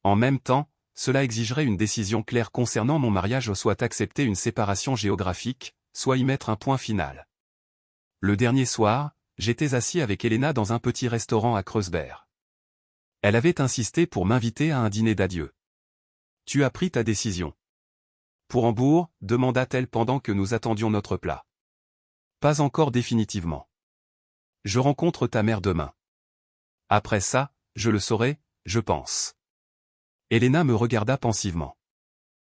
En même temps, cela exigerait une décision claire concernant mon mariage, soit accepter une séparation géographique, soit y mettre un point final. Le dernier soir, j'étais assis avec Elena dans un petit restaurant à Kreuzberg. Elle avait insisté pour m'inviter à un dîner d'adieu. Tu as pris ta décision. Pour Hambourg, demanda-t-elle pendant que nous attendions notre plat. Pas encore définitivement. Je rencontre ta mère demain. Après ça, je le saurai, je pense. Elena me regarda pensivement.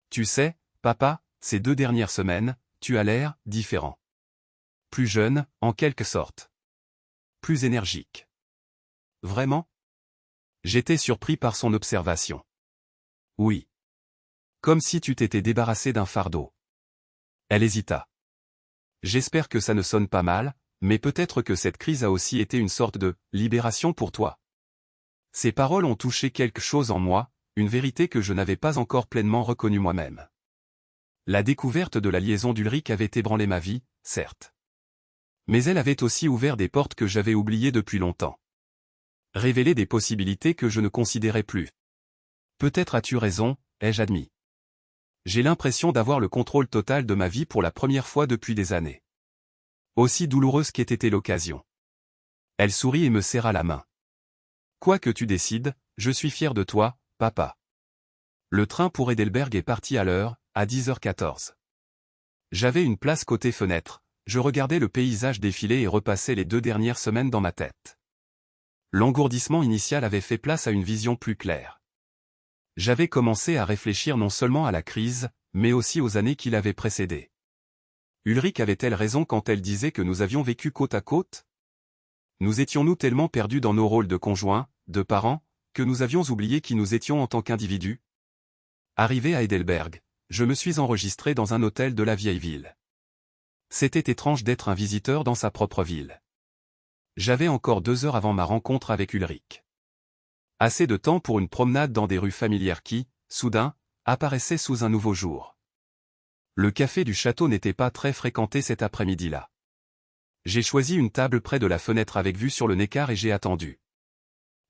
Tu sais, papa, ces 2 dernières semaines, tu as l'air différent. Plus jeune, en quelque sorte. Plus énergique. Vraiment? J'étais surpris par son observation. Oui. Comme si tu t'étais débarrassé d'un fardeau. Elle hésita. J'espère que ça ne sonne pas mal, mais peut-être que cette crise a aussi été une sorte de libération pour toi. Ces paroles ont touché quelque chose en moi, une vérité que je n'avais pas encore pleinement reconnue moi-même. La découverte de la liaison d'Ulrich avait ébranlé ma vie, certes. Mais elle avait aussi ouvert des portes que j'avais oubliées depuis longtemps. Révélé des possibilités que je ne considérais plus. Peut-être as-tu raison, ai-je admis. J'ai l'impression d'avoir le contrôle total de ma vie pour la première fois depuis des années. Aussi douloureuse qu'ait été l'occasion. Elle sourit et me serra la main. Quoi que tu décides, je suis fier de toi, papa. Le train pour Heidelberg est parti à l'heure, à 10h14. J'avais une place côté fenêtre, je regardais le paysage défiler et repassais les 2 dernières semaines dans ma tête. L'engourdissement initial avait fait place à une vision plus claire. J'avais commencé à réfléchir non seulement à la crise, mais aussi aux années qui l'avaient précédée. Ulrich avait-elle raison quand elle disait que nous avions vécu côte à côte? Nous étions-nous tellement perdus dans nos rôles de conjoints, de parents, que nous avions oublié qui nous étions en tant qu'individus? Arrivé à Heidelberg, je me suis enregistré dans un hôtel de la vieille ville. C'était étrange d'être un visiteur dans sa propre ville. J'avais encore 2 heures avant ma rencontre avec Ulrich. Assez de temps pour une promenade dans des rues familières qui, soudain, apparaissaient sous un nouveau jour. Le café du château n'était pas très fréquenté cet après-midi-là. J'ai choisi une table près de la fenêtre avec vue sur le Neckar et j'ai attendu.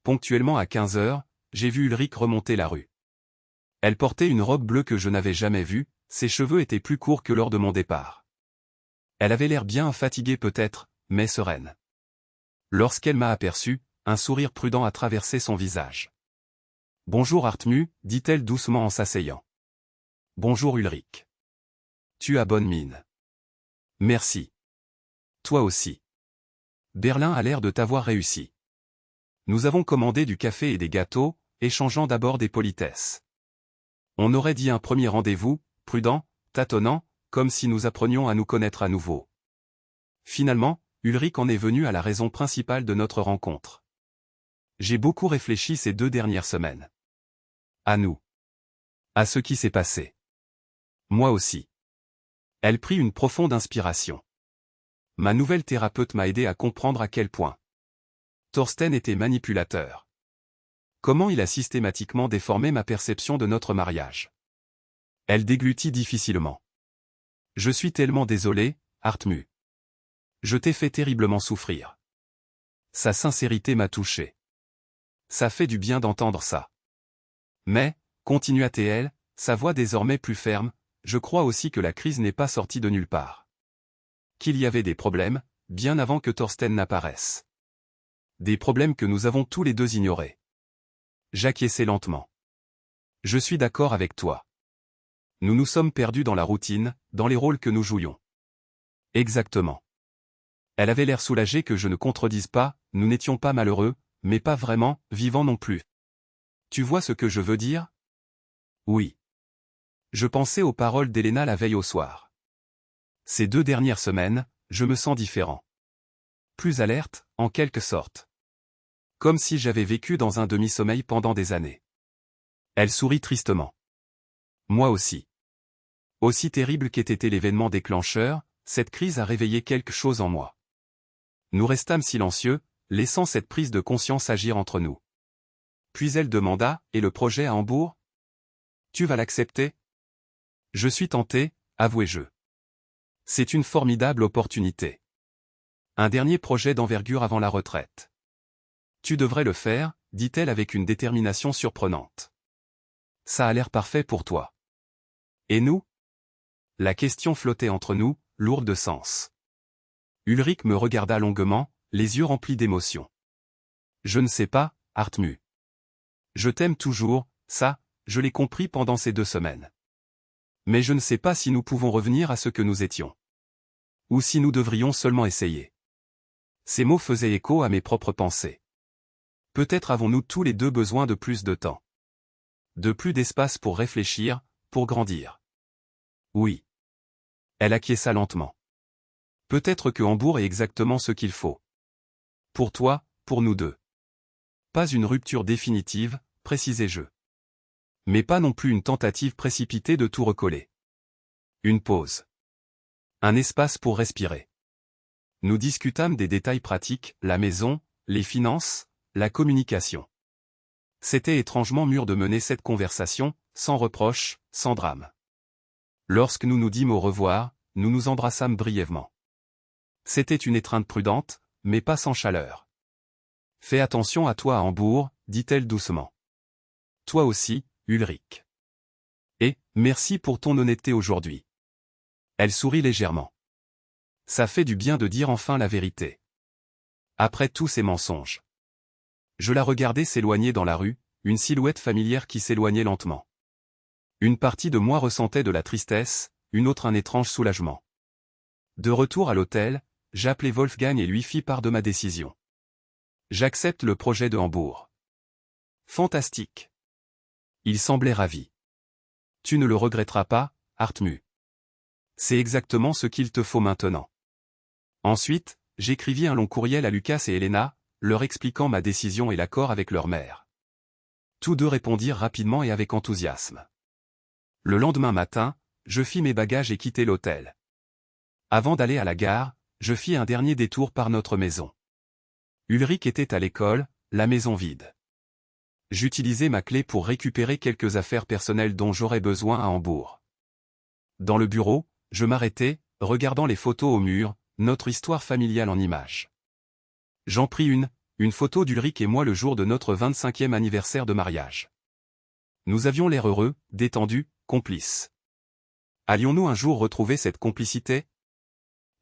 Ponctuellement à 15 heures, j'ai vu Ulrich remonter la rue. Elle portait une robe bleue que je n'avais jamais vue, ses cheveux étaient plus courts que lors de mon départ. Elle avait l'air bien fatiguée peut-être, mais sereine. Lorsqu'elle m'a aperçu, un sourire prudent a traversé son visage. « Bonjour Hartmut » dit-elle doucement en s'asseyant. « Bonjour Ulrich. Tu as bonne mine. »« Merci. Toi aussi. Berlin a l'air de t'avoir réussi. » Nous avons commandé du café et des gâteaux, échangeant d'abord des politesses. On aurait dit un premier rendez-vous, prudent, tâtonnant, comme si nous apprenions à nous connaître à nouveau. Finalement, Ulrich en est venu à la raison principale de notre rencontre. J'ai beaucoup réfléchi ces 2 dernières semaines. À nous. À ce qui s'est passé. Moi aussi. Elle prit une profonde inspiration. Ma nouvelle thérapeute m'a aidé à comprendre à quel point Thorsten était manipulateur. Comment il a systématiquement déformé ma perception de notre mariage. Elle déglutit difficilement. Je suis tellement désolé, Hartmut. Je t'ai fait terriblement souffrir. Sa sincérité m'a touché. Ça fait du bien d'entendre ça. Mais, continua-t-elle, sa voix désormais plus ferme, je crois aussi que la crise n'est pas sortie de nulle part. Qu'il y avait des problèmes, bien avant que Thorsten n'apparaisse. Des problèmes que nous avons tous les deux ignorés. J'acquiesçai lentement. Je suis d'accord avec toi. Nous nous sommes perdus dans la routine, dans les rôles que nous jouions. Exactement. Elle avait l'air soulagée que je ne contredise pas, nous n'étions pas malheureux, mais pas vraiment, vivants non plus. Tu vois ce que je veux dire? Oui. Je pensais aux paroles d'Helena la veille au soir. Ces 2 dernières semaines, je me sens différent. Plus alerte, en quelque sorte. Comme si j'avais vécu dans un demi-sommeil pendant des années. Elle sourit tristement. Moi aussi. Aussi terrible qu'ait été l'événement déclencheur, cette crise a réveillé quelque chose en moi. Nous restâmes silencieux, laissant cette prise de conscience agir entre nous. Puis elle demanda, et le projet à Hambourg? Tu vas l'accepter? Je suis tenté, avouai-je. C'est une formidable opportunité. Un dernier projet d'envergure avant la retraite. Tu devrais le faire, dit-elle avec une détermination surprenante. Ça a l'air parfait pour toi. Et nous? La question flottait entre nous, lourde de sens. Ulrich me regarda longuement, les yeux remplis d'émotion. Je ne sais pas, Hartmut. Je t'aime toujours, ça, je l'ai compris pendant ces 2 semaines. Mais je ne sais pas si nous pouvons revenir à ce que nous étions. Ou si nous devrions seulement essayer. Ces mots faisaient écho à mes propres pensées. Peut-être avons-nous tous les deux besoin de plus de temps. De plus d'espace pour réfléchir, pour grandir. Oui. Elle acquiesça lentement. Peut-être que Hambourg est exactement ce qu'il faut. Pour toi, pour nous deux. Pas une rupture définitive, précisai-je. Mais pas non plus une tentative précipitée de tout recoller. Une pause. Un espace pour respirer. Nous discutâmes des détails pratiques, la maison, les finances, la communication. C'était étrangement mûr de mener cette conversation, sans reproche, sans drame. Lorsque nous nous dîmes au revoir, nous nous embrassâmes brièvement. C'était une étreinte prudente, mais pas sans chaleur. Fais attention à toi à Hambourg, dit-elle doucement. Toi aussi, Ulrich. Et, merci pour ton honnêteté aujourd'hui. Elle sourit légèrement. Ça fait du bien de dire enfin la vérité. Après tous ces mensonges. Je la regardais s'éloigner dans la rue, une silhouette familière qui s'éloignait lentement. Une partie de moi ressentait de la tristesse, une autre un étrange soulagement. De retour à l'hôtel, j'appelai Wolfgang et lui fis part de ma décision. J'accepte le projet de Hambourg. Fantastique. Il semblait ravi. Tu ne le regretteras pas, Hartmut. C'est exactement ce qu'il te faut maintenant. Ensuite, j'écrivis un long courriel à Lucas et Helena, leur expliquant ma décision et l'accord avec leur mère. Tous deux répondirent rapidement et avec enthousiasme. Le lendemain matin, je fis mes bagages et quittai l'hôtel. Avant d'aller à la gare, je fis un dernier détour par notre maison. Ulrich était à l'école, la maison vide. J'utilisai ma clé pour récupérer quelques affaires personnelles dont j'aurais besoin à Hambourg. Dans le bureau, je m'arrêtai, regardant les photos au mur, notre histoire familiale en images. J'en pris une photo d'Ulrich et moi le jour de notre 25e anniversaire de mariage. Nous avions l'air heureux, détendus, complices. Allions-nous un jour retrouver cette complicité?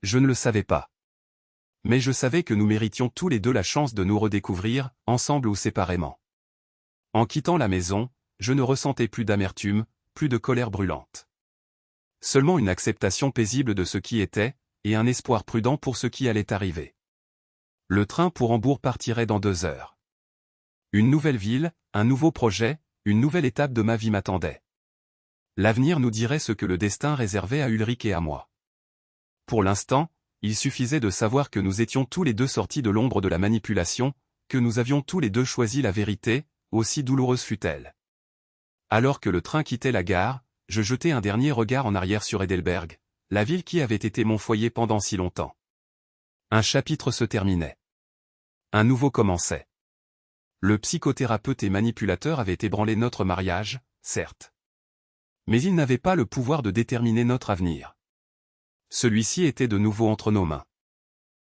Je ne le savais pas. Mais je savais que nous méritions tous les deux la chance de nous redécouvrir, ensemble ou séparément. En quittant la maison, je ne ressentais plus d'amertume, plus de colère brûlante. Seulement une acceptation paisible de ce qui était, et un espoir prudent pour ce qui allait arriver. Le train pour Hambourg partirait dans 2 heures. Une nouvelle ville, un nouveau projet, une nouvelle étape de ma vie m'attendait. L'avenir nous dirait ce que le destin réservait à Ulrich et à moi. Pour l'instant, il suffisait de savoir que nous étions tous les deux sortis de l'ombre de la manipulation, que nous avions tous les deux choisi la vérité, aussi douloureuse fût-elle. Alors que le train quittait la gare, je jetai un dernier regard en arrière sur Heidelberg, la ville qui avait été mon foyer pendant si longtemps. Un chapitre se terminait. Un nouveau commençait. Le psychothérapeute et manipulateur avait ébranlé notre mariage, certes. Mais il n'avait pas le pouvoir de déterminer notre avenir. Celui-ci était de nouveau entre nos mains.